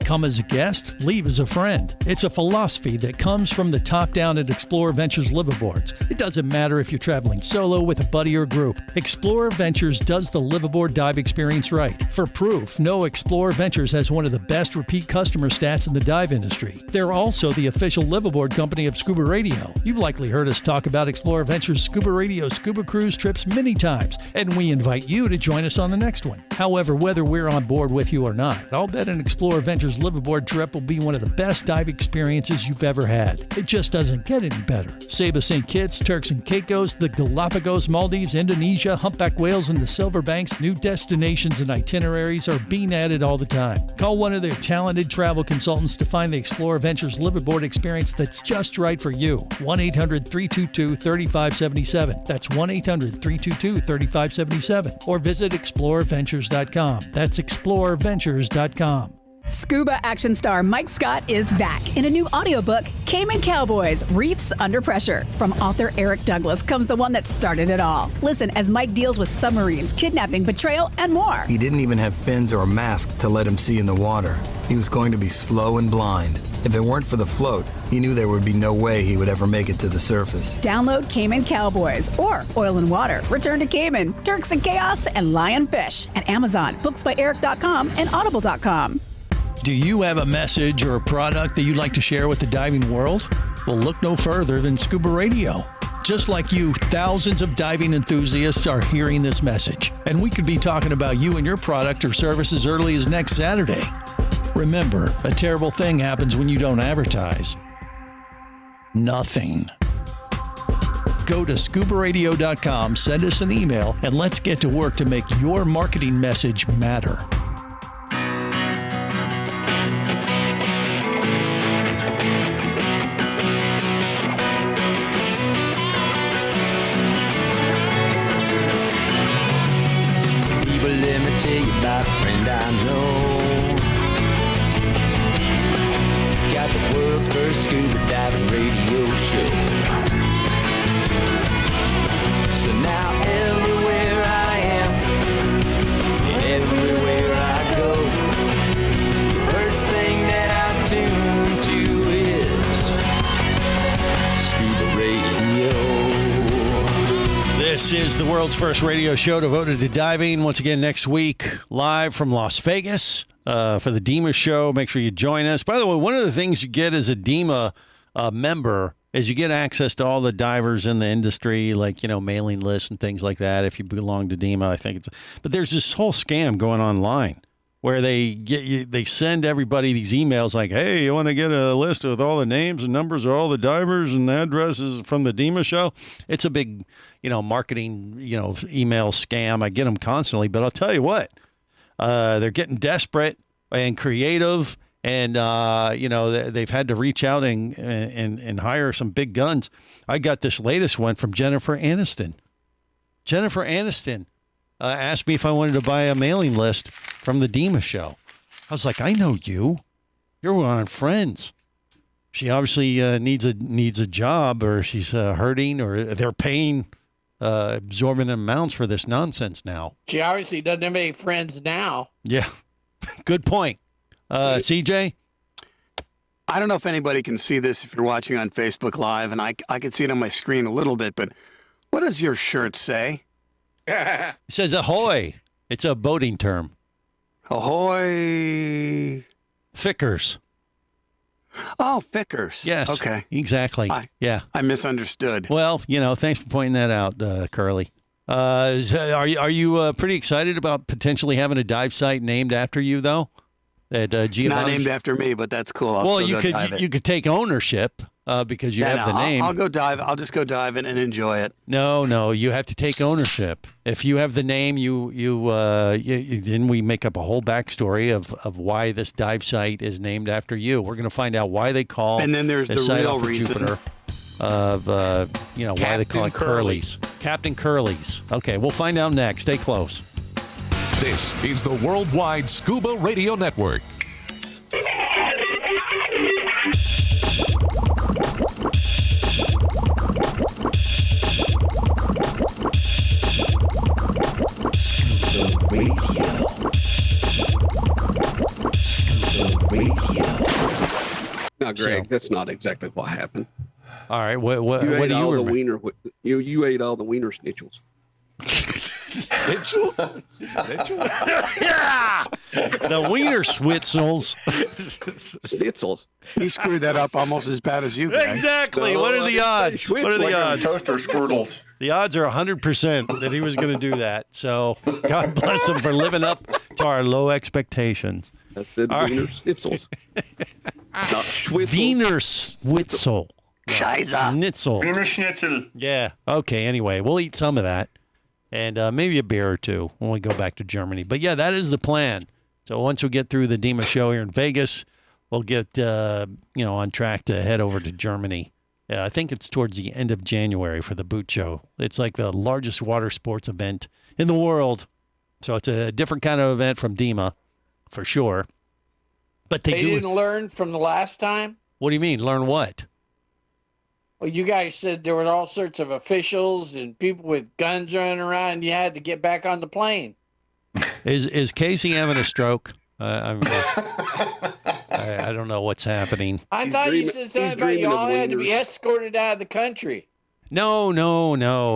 Come as a guest, leave as a friend. It's a philosophy that comes from the top down at Explorer Ventures liveaboards. It doesn't matter if you're traveling solo with a buddy or group. Explorer Ventures does the liveaboard dive experience right. For proof, know Explorer Ventures has one of the best repeat customer stats in the dive industry. They're also the official liveaboard company of ScubaRadio. You've likely heard us talk about Explorer Ventures Scuba Radio scuba cruise trips many times, and we invite you to join us on the next one. However, whether we're on board with you or not, I'll bet an Explorer Ventures liveaboard trip will be one of the best dive experiences you've ever had. It just doesn't get any better. Saba St. Kitts, Turks and Caicos, the Galapagos, Maldives, Indonesia, humpback whales, and the Silver Banks, new destinations and itineraries are being added all the time. Call one of their talented travel consultants to find the Explorer Ventures liveaboard experience that's just right for you. 1-800-322-3577. That's 1-800-322-3577. Or visit explorerventures.com. That's explorerventures.com. Scuba action star Mike Scott is back in a new audiobook, Cayman Cowboys, Reefs Under Pressure. From author Eric Douglas comes the one that started it all. Listen as Mike deals with submarines, kidnapping, betrayal, and more. He didn't even have fins or a mask to let him see in the water. He was going to be slow and blind. If it weren't for the float, he knew there would be no way he would ever make it to the surface. Download Cayman Cowboys or Oil and Water, Return to Cayman, Turks and Chaos, and Lionfish at Amazon, booksbyeric.com, and audible.com. Do you have a message or a product that you'd like to share with the diving world? Well, look no further than Scuba Radio. Just like you, thousands of diving enthusiasts are hearing this message, and we could be talking about you and your product or service as early as next Saturday. Remember, a terrible thing happens when you don't advertise. Nothing. Go to ScubaRadio.com, send us an email, and let's get to work to make your marketing message matter. Let me tell you about a friend I know. He's got the world's first scuba diving radio show. So now everywhere I am, and everywhere I go, the first thing that I tune to is Scuba Radio. This is the world's first radio show devoted to diving. Once again, next week, live from Las Vegas for the DEMA show. Make sure you join us. By the way, one of the things you get as a DEMA member is you get access to all the divers in the industry, like, you know, mailing lists and things like that. If you belong to DEMA, I think it's. But there's this whole scam going online where they send everybody these emails like, hey, you want to get a list with all the names and numbers of all the divers and addresses from the DEMA show? It's a big, marketing, email scam. I get them constantly, but I'll tell you what, they're getting desperate and creative, and, they've had to reach out and hire some big guns. I got this latest one from Jennifer Aniston. Jennifer Aniston asked me if I wanted to buy a mailing list from the DEMA show. I was like, I know you. You're one of Friends. She obviously needs a job, or she's hurting, or they're paying absorbent amounts for this nonsense now. She obviously doesn't have any friends now. Yeah, good point. CJ? I don't know if anybody can see this if you're watching on Facebook Live, and I can see it on my screen a little bit, but what does your shirt say? It says ahoy. It's a boating term. Ahoy. Fickers. Oh, Fickers. Yes. Okay. Exactly. Yeah. I misunderstood. Well, thanks for pointing that out, Curly. Are you pretty excited about potentially having a dive site named after you, though? It's not named after me, but that's cool. You could take ownership because you have the name. I'll go dive. I'll just go diving and enjoy it. No, you have to take ownership. If you have the name, then we make up a whole backstory of why this dive site is named after you. We're going to find out why they call. And then there's the real reason. Jupiter of why they call it Curly's. Captain Curly's. Okay, we'll find out next. Stay close. This is the Worldwide Scuba Radio Network. Scuba Radio. Scuba Radio. Now, Greg, that's not exactly what happened. All right, what you ate do you all the remember? wiener? You ate all the wiener schnitzels. Schnitzels? Yeah! The wiener schnitzels. Schnitzels. He screwed that up almost as bad as you, Greg. Exactly. What are the odds? What are the odds? Toaster strudels. The odds are 100% that he was going to do that. So God bless him for living up to our low expectations. I said wiener schnitzels. Not schwitzels. Wiener schnitzel. Scheiße. Schnitzel. Wiener schnitzel. Yeah. Okay. Anyway, we'll eat some of that. And maybe a beer or two when we go back to Germany. But yeah, that is the plan. So once we get through the DEMA show here in Vegas, we'll get on track to head over to Germany. I think it's towards the end of January for the boot show. It's like the largest water sports event in the world. So it's a different kind of event from DEMA, for sure. But they didn't learn from the last time? What do you mean? Learn what? Well, you guys said there were all sorts of officials and people with guns running around, and you had to get back on the plane. Is Casey having a stroke? I don't know what's happening. I thought you said something about you all had to be escorted out of the country. No.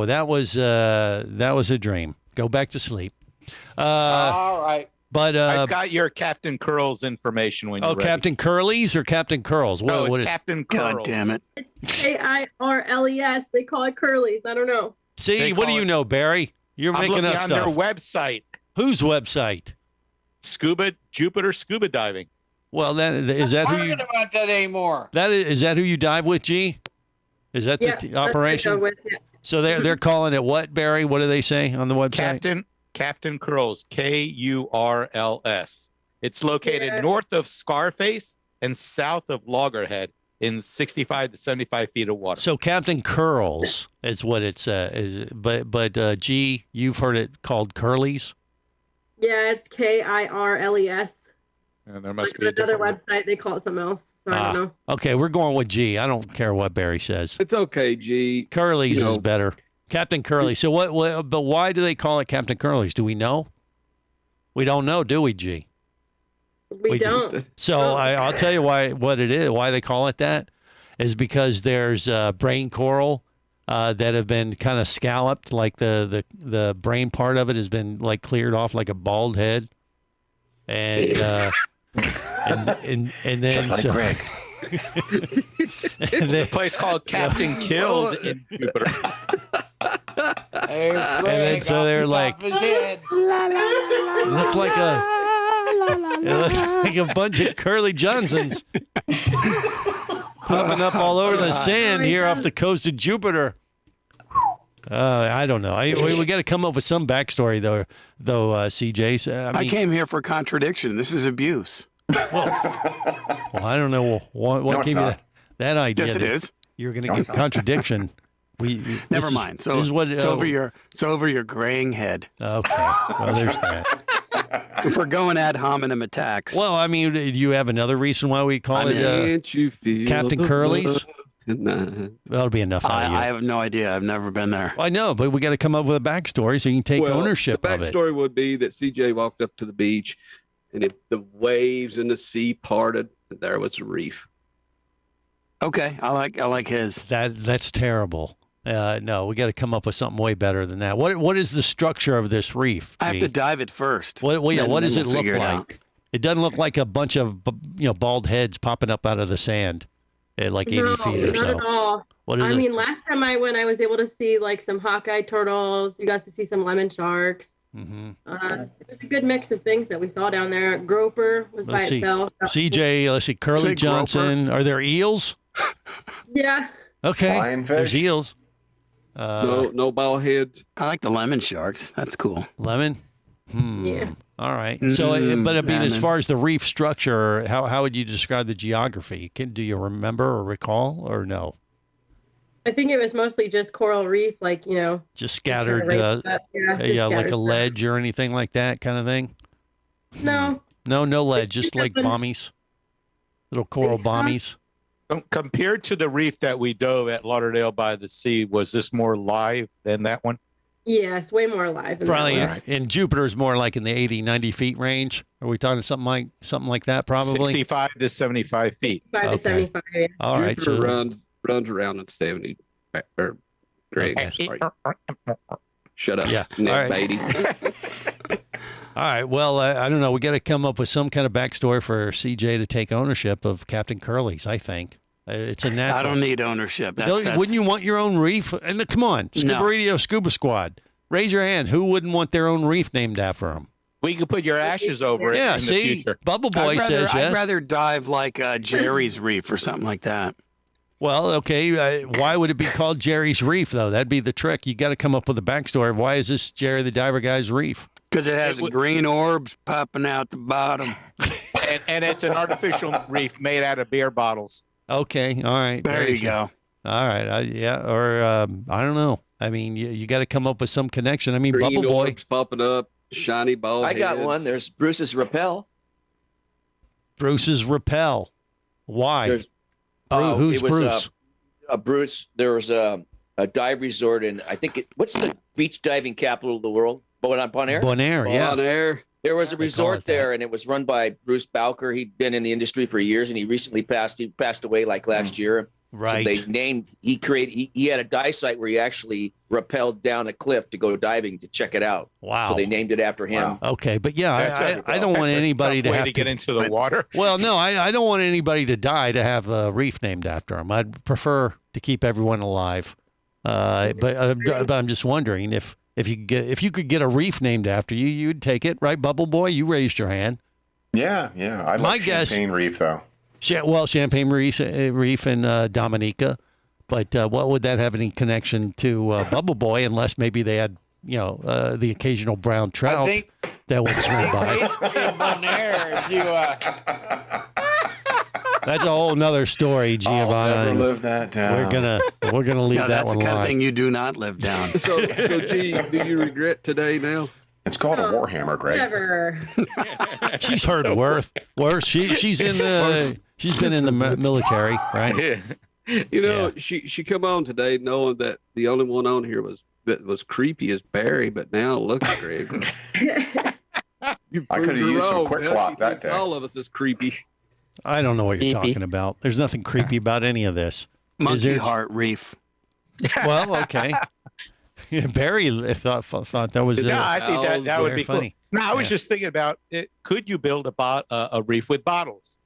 That was a dream. Go back to sleep. All right. But I've got your Captain Curls information when you're ready. Captain Curly's or Captain Curls? No, it's Captain Curls. God damn it. Kirles. They call it Curly's. I don't know. See, what do you know, Barry? You're making up on stuff. Their website. Whose website? Jupiter Scuba Diving. Well, is that who you? Talking about that anymore. Is that who you dive with, G? Is that the operation? So they're calling it what, Barry? What do they say on the website? Captain Curls, Kurls. It's located north of Scarface and south of Loggerhead in 65 to 75 feet of water. So Captain Curls is what it's but G, you've heard it called Curly's? Yeah, it's Kirles. And there must like be another website. They call it something else. So I don't know. Okay, we're going with G. I don't care what Barry says. It's okay, G. Curly's is better. Captain Curly. So what? But why do they call it Captain Curly's? Do we know? We don't know, do we, G? We don't. So I'll tell you what it is. Why they call it that is because there's brain coral that have been kind of scalloped, like the brain part of it has been like cleared off like a bald head, and then just like Greg. And then, a place called Captain Killed in Jupiter. And then so they're like, his head. look like a bunch of Curly Johnsons popping up all over the sand here off the coast of Jupiter. I don't know. We got to come up with some backstory though, CJ. I came here for contradiction. This is abuse. Well, I don't know what gave you that idea. Yes, it is. You're going to get contradiction. Never mind. So this is what, it's over your graying head. Okay. Well, there's that. If we're going ad hominem attacks. Well, I mean, do you have another reason why we call it Captain Curly's? That'll be enough out of you. I have no idea. I've never been there. I know, but we got to come up with a backstory so you can take ownership of it. The backstory would be that CJ walked up to the beach, and if the waves and the sea parted, there was a reef. Okay, I like his. That's terrible. No, we got to come up with something way better than that. What is the structure of this reef? I have to dive it first. What does it look like? It doesn't look like a bunch of bald heads popping up out of the sand at like 80 feet or so. Not at all. I mean, last time I went, I was able to see like some hawkeye turtles. You got to see some lemon sharks. Mm-hmm. It was a good mix of things that we saw down there. Groper was by itself. CJ, let's see, Curly Johnson. Are there eels? Yeah. Okay. Lionfish? There's eels. No ball heads. I like the lemon sharks. That's cool. Lemon? Yeah. All right. So, but I mean, as far as the reef structure, how would you describe the geography? Do you remember or recall or no? I think it was mostly just coral reef, like, just scattered, scattered like a ledge or anything like that kind of thing? No. No ledge, just like bommies, little coral bommies. Compared to the reef that we dove at Lauderdale by the Sea, was this more live than that one? Yes, way more alive. Probably in Jupiter is more like in the 80, 90 feet range. Are we talking something like that? Probably 65 to 75 feet. 65 to 75. Yeah. All right. Jupiter runs around at 70. Or Greg, sorry. Shut up. Yeah. Nick Beatty. All right. Well, I don't know. We got to come up with some kind of backstory for CJ to take ownership of Captain Curly's. I think it's a natural. I don't need ownership. Wouldn't you want your own reef? And come on, ScubaRadio Scuba Squad, raise your hand. Who wouldn't want their own reef named after them? We could put your ashes over it in the future. Bubble Boy says yes. I'd rather dive like Jerry's Reef or something like that. Well, okay. Why would it be called Jerry's Reef, though? That'd be the trick. You got to come up with a backstory. Why is this Jerry the Diver guy's reef? Because it has green orbs popping out the bottom. and it's an artificial reef made out of beer bottles. Okay. All right. There you go. All right. Or I don't know. I mean, you got to come up with some connection. I mean, green Bubble Boy. Orbs popping up, shiny ball I got one. There's Bruce's Rappel. Bruce's Rappel. Why? Who's Bruce? Bruce. There was a dive resort in, I think, what's the beach diving capital of the world? Bonaire? Bonaire, yeah. Bonaire. There was a resort there, and it was run by Bruce Bowker. He'd been in the industry for years, and he recently passed away like last year. Right. So he had a dive site where he actually rappelled down a cliff to go diving to check it out. Wow. So they named it after him. Wow. Okay, but yeah, I don't want anybody to have to get into the water. Well, no, I don't want anybody to die to have a reef named after him. I'd prefer to keep everyone alive. But I'm just wondering if you could get a reef named after you, you'd take it, right, Bubble Boy? You raised your hand. Yeah. I like Champagne Reef though. Well, Champagne Reef in Dominica, but what would that have any connection to Bubble Boy unless maybe they had, the occasional brown trout that would swim by? That's a whole nother story, Giovanna. I'll never live that down. We're gonna leave that one alone. That's the kind of thing you do not live down. So, G, do you regret today now? It's called a Warhammer, Greg. Never. She's heard worse. She's been in the military, right? She come on today knowing that the only one on here was creepy as Barry, but now look, Greg. I could have used some quick clock that day. All of us is creepy. I don't know what you're talking about. There's nothing creepy about any of this. Monkey Heart Reef. Well, okay. Yeah, Barry thought that was. I think that would be funny. Cool. No, I was just thinking about it. Could you build a reef with bottles?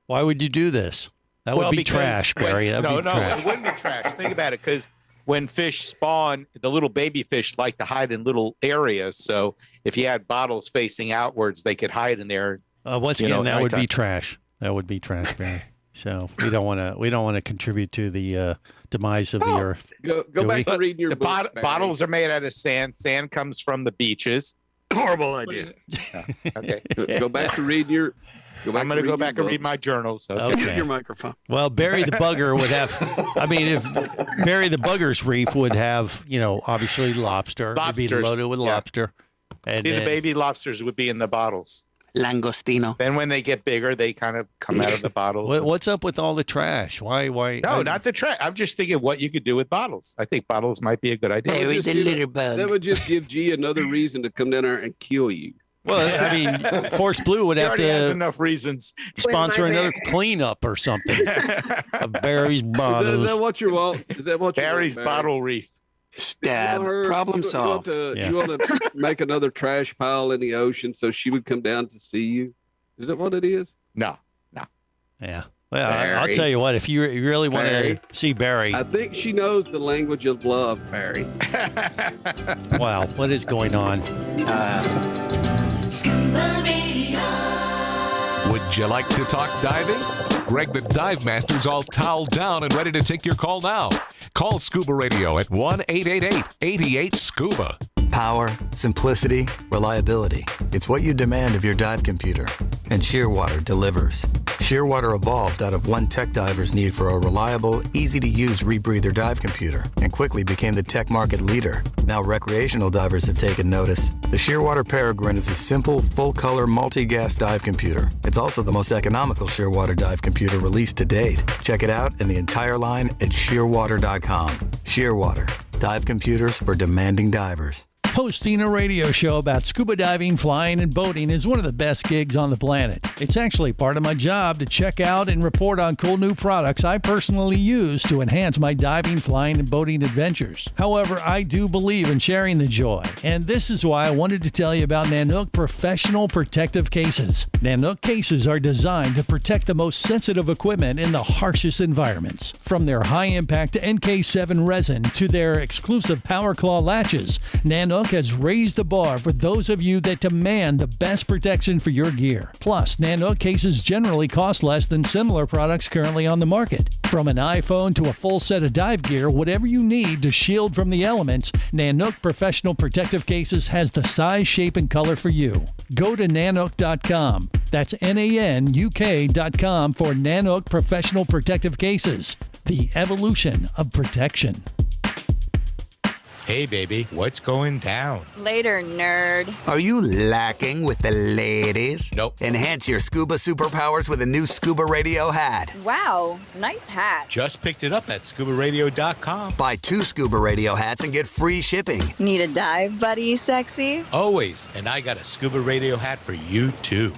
Why would you do this? That would be trash, Barry. It wouldn't be trash. Think about it, because when fish spawn, the little baby fish like to hide in little areas. So if you had bottles facing outwards, they could hide in there. Once again, that would be trash. That would be trash, Barry. So we don't want to contribute to the demise of the earth. Go back to reading your book. Bottles are made out of sand. Sand comes from the beaches. Horrible idea. Okay. Go back to reading your. I'm going to go back and read my journals. Okay. Your microphone. Well, Barry the Bugger would have. I mean, if Barry the Bugger's reef would have, obviously lobster. Lobsters. It'd be loaded with lobster. And the baby lobsters would be in the bottles. Langostino. Then when they get bigger, they kind of come out of the bottles. What's up with all the trash? Why? No, not the trash. I'm just thinking what you could do with bottles. I think bottles might be a good idea. Hey, the little bug. That would just give G another reason to come down there and kill you. Well, I mean, Force Blue would He have already has to enough reasons. sponsor another cleanup or something. Of Barry's bottles. Is that what you want? Is that what you Barry's want, Barry? bottle wreath. Stab. Problem solved. You want to make another trash pile in the ocean so she would come down to see you? Is that what it is? No. Yeah. Well, I'll tell you what. If you really want to see Barry, I think she knows the language of love, Barry. wow, what is going on? Scuba Radio. Would you like to talk diving? Greg the Dive Master's all toweled down and ready to take your call now. Call Scuba Radio at 1-888-88-SCUBA. Power, simplicity, reliability. It's what you demand of your dive computer. And Shearwater delivers. Shearwater evolved out of one tech diver's need for a reliable, easy-to-use rebreather dive computer and quickly became the tech market leader. Now recreational divers have taken notice. The Shearwater Peregrine is a simple, full-color, multi-gas dive computer. It's also the most economical Shearwater dive computer released to date. Check it out and the entire line at shearwater.com. Shearwater. Dive computers for demanding divers. Hosting a radio show about scuba diving, flying, and boating is one of the best gigs on the planet. It's actually part of my job to check out and report on cool new products I personally use to enhance my diving, flying, and boating adventures. However, I do believe in sharing the joy, and this is why I wanted to tell you about Nanook Professional Protective Cases. Nanook cases are designed to protect the most sensitive equipment in the harshest environments. From their high-impact NK7 resin to their exclusive Power Claw latches, Nanook has raised the bar for those of you that demand the best protection for your gear. Plus, Nanook cases generally cost less than similar products currently on the market. From an iPhone to a full set of dive gear, whatever you need to shield from the elements, Nanook Professional Protective Cases has the size, shape, and color for you. Go to nanook.com. That's NANUK.com for Nanook Professional Protective Cases. The evolution of protection. Hey, baby, what's going down? Later, nerd. Are you lacking with the ladies? Nope. Enhance your scuba superpowers with a new ScubaRadio hat. Wow, nice hat. Just picked it up at ScubaRadio.com. Buy 2 ScubaRadio hats and get free shipping. Need a dive buddy, sexy? Always. And I got a Scuba Radio hat for you, too.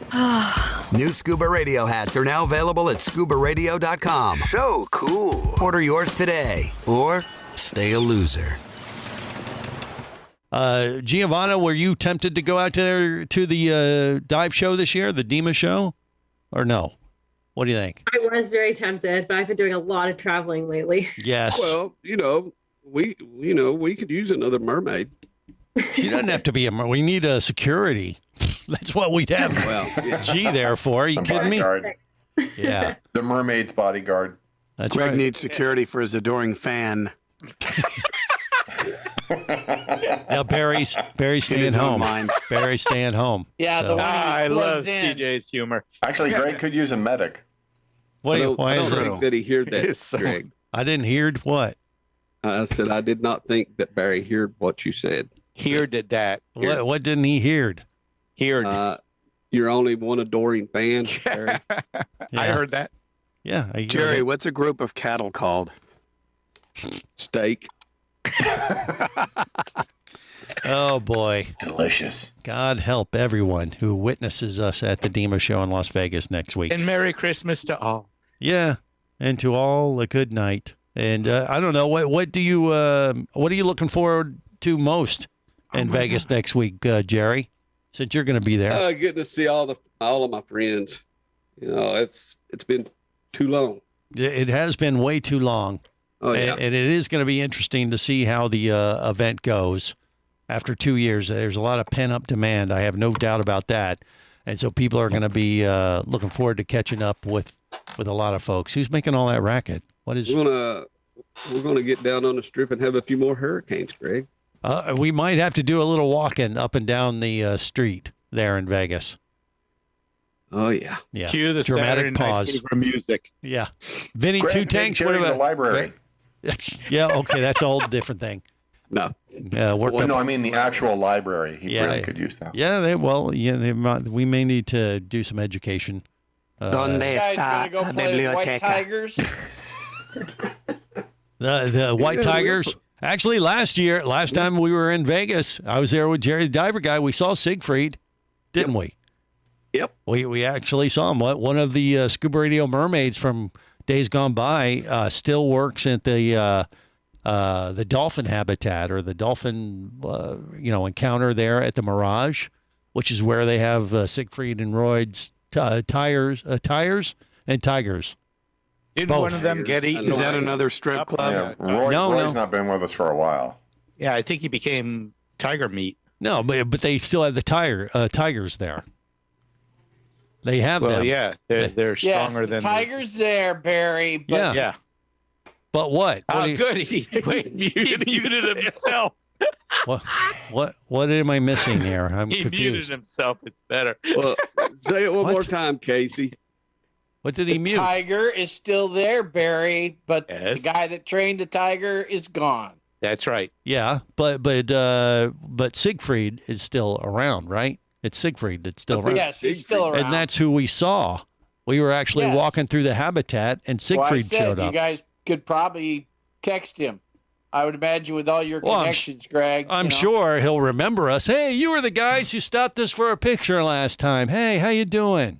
New ScubaRadio hats are now available at ScubaRadio.com. So cool. Order yours today, or stay a loser. Giovanna, were you tempted to go out to the dive show this year, the DEMA show, or no? What do you think? I was very tempted, but I've been doing a lot of traveling lately. Yes. Well, we could use another mermaid. She doesn't have to be we need a security. That's what we'd have G there for. Are you kidding me? Yeah. The mermaid's bodyguard. That's Greg right. needs security for his adoring fan. Now Barry's staying home. Barry's staying home. Yeah, the one I love plugs in. CJ's humor. Actually, Greg could use a medic. Why I don't is it? think that he heard that, It's so- Greg. I didn't hear what. I said I did not think that Barry heard what you said. Here did that. Here. What didn't he hear? Here. You're only one adoring fan, Barry. I heard that. Yeah. I hear Jerry, that. what's a group of cattle called? Steak. Oh boy. Delicious. God help everyone who witnesses us at the DEMA show in Las Vegas next week. And Merry Christmas to all. Yeah. And to all a good night. And I don't know, what are you looking forward to most in Vegas next week, Jerry? Since you're going to be there. Getting to see all of my friends. It's been too long. It has been way too long. Oh, yeah. And it is going to be interesting to see how the event goes after 2 years. There's a lot of pent-up demand. I have no doubt about that. And so people are going to be looking forward to catching up with a lot of folks. Who's making all that racket? What is? We're gonna get down on the strip and have a few more hurricanes, Greg. We might have to do a little walking up and down the street there in Vegas. Oh yeah. Yeah. Cue the dramatic Saturday Night pause. Fever music. Yeah. Vinny Greg, Two Tanks. Jerry, What about the library? Yeah. Okay, that's a whole different thing. No. Well, no, I mean the actual library. He really could use that. Yeah. We may need to do some education. Donde Guys gonna está go la play with White biblioteca? Tigers. The White Tigers. Actually, last time we were in Vegas, I was there with Jerry the Diver Guy. We saw Siegfried. didn't we? Yep. We actually saw him. One of the Scuba Radio mermaids from days gone by still works at the dolphin habitat or the dolphin encounter there at the Mirage, which is where they have Siegfried and Roy's tires and tigers. Didn't Both. one of them get eaten? Is that another strip club? Yeah, Roy's not been with us for a while. Yeah, I think he became tiger meat. No, but they still have the tigers there. They have them. Yeah, they're stronger than Tiger's there, Barry. But yeah. But what? Oh, good. He muted himself. What am I missing here? I'm He confused. muted himself. It's better. Well, say it one more time, Casey. What did he mute? Tiger is still there, Barry, but the guy that trained the tiger is gone. That's right. Yeah, but Siegfried is still around, right? It's Siegfried that's still around. Yes, he's still around. And that's who we saw. We were actually walking through the habitat, and Siegfried showed up. You guys could probably text him. I would imagine with all your connections, Greg. I'm sure he'll remember us. Hey, you were the guys who stopped us for a picture last time. Hey, how you doing?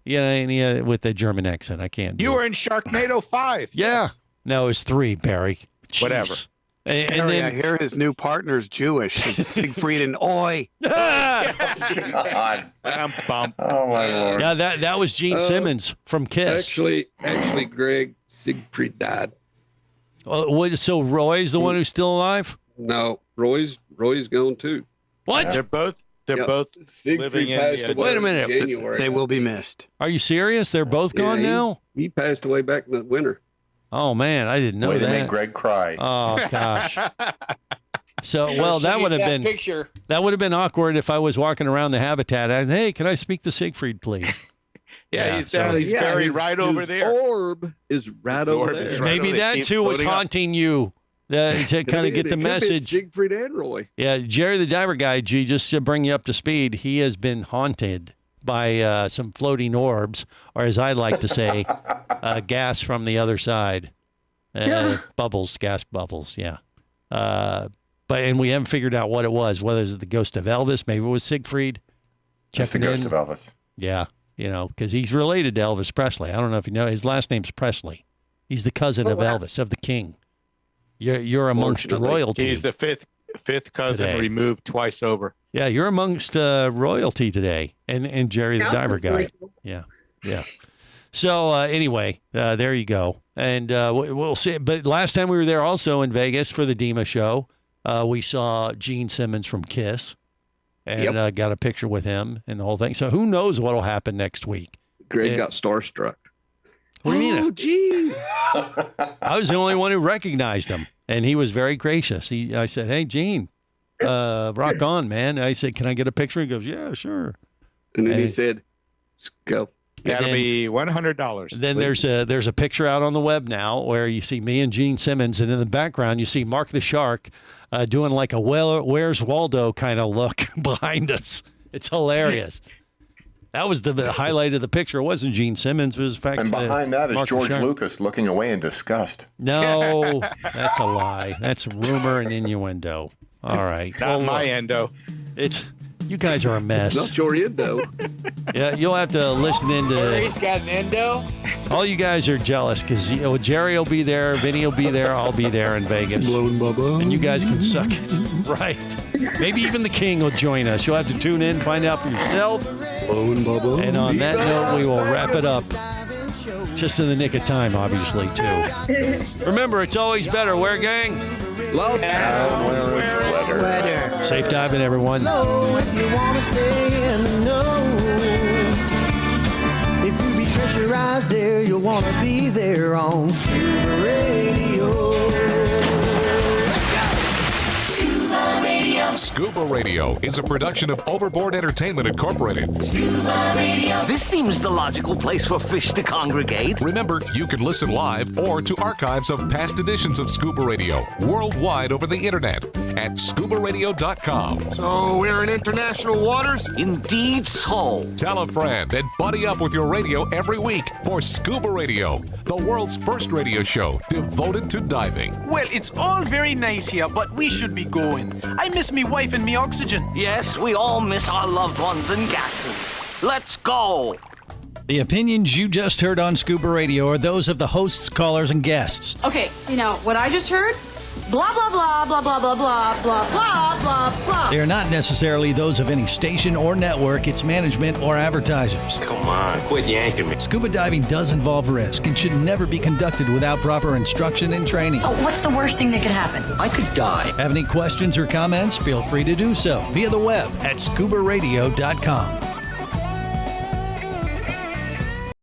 Yeah, with the German accent, I can't do You it. were in Sharknado 5. Yeah. Yes. No, it was 3, Barry. Jeez. Whatever. And Harry, then I hear his new partner's Jewish. It's Siegfried and Oi. God. Oh, my Lord. Yeah, that was Gene Simmons from Kiss. Actually, Greg, Siegfried died. So Roy's the one who's still alive? No, Roy's gone too. What? They're both Siegfried living passed in away Wait a minute. in January. They will be missed. Are you serious? They're both gone now? He passed away back in the winter. Oh, man, I didn't know Way that. to make Greg cry. Oh, gosh. So, I'll that show would you have that been picture. that would have been awkward if I was walking around the habitat and, hey, can I speak to Siegfried, please? Yeah, he's down. He's buried right over there. Orb is right over there. Maybe that's who was haunting you to kind of get the message. Siegfried and Roy. Yeah, Jerry the Diver Guy, G, just to bring you up to speed, he has been haunted by some floating orbs, or as I like to say, gas from the other side. Bubbles, gas bubbles, yeah. And we haven't figured out what it was, whether it's the ghost of Elvis, maybe it was Siegfried. It's the ghost of Elvis. Yeah, because he's related to Elvis Presley. I don't know if you know, his last name's Presley. He's the cousin of Elvis, of the king. You're amongst royalty. He's the fifth cousin today. removed twice over. Yeah, you're amongst royalty today, and Jerry the Diver Guy. Yeah. So anyway, there you go, and we'll see. But last time we were there, also in Vegas for the Dima show, we saw Gene Simmons from Kiss, and got a picture with him and the whole thing. So who knows what'll happen next week? Greg got starstruck. What do you mean? Oh, Gene! I was the only one who recognized him, and he was very gracious. I said, "Hey, Gene, rock on, man." I said, "Can I get a picture?" He goes, "Yeah, sure." And then he said, "Let's go." That'll be $100. Then there's a picture out on the web now where you see me and Gene Simmons, and in the background you see Mark the Shark doing like a Where's Waldo kind of look behind us. It's hilarious. That was the highlight of the picture. It wasn't Gene Simmons. It was, in fact, And behind that is Mark George the Shark. Lucas looking away in disgust. No, that's a lie. That's rumor and innuendo. All right. Not my endo. You guys are a mess. Not your endo. Yeah, you'll have to listen into. He's got an endo. All you guys are jealous because Jerry will be there, Vinny will be there, I'll be there in Vegas. Blowing Bubba. And you guys can suck it. Right. Maybe even the King will join us. You'll have to tune in, find out for yourself. Blowing Bubba. And on that note, we will wrap it up. Just in the nick of time, obviously, too. Remember, it's always better. Where, gang? Lost weather. Safe diving, everyone. If you want to stay in the know, if you be pressurized there, you'll want to be there on Scuba Radio. Let's go! Scuba Radio. Scuba Radio is a production of Overboard Entertainment Incorporated. Scuba Radio. This seems the logical place for fish to congregate. Remember, you can listen live or to archives of past editions of Scuba Radio worldwide over the internet at ScubaRadio.com. So we're in international waters? Indeed so. Tell a friend and buddy up with your radio every week for Scuba Radio, the world's first radio show devoted to diving. Well, it's all very nice here, but we should be going. I miss me wife wife and me oxygen. Yes, we all miss our loved ones and gases. Let's go. The opinions you just heard on Scuba Radio are those of the hosts, callers, and guests. Okay, what I just heard? Blah, blah, blah, blah, blah, blah, blah, blah, blah, blah, blah. They are not necessarily those of any station or network, its management, or advertisers. Come on, quit yanking me. Scuba diving does involve risk and should never be conducted without proper instruction and training. Oh, what's the worst thing that could happen? I could die. Have any questions or comments? Feel free to do so via the web at ScubaRadio.com.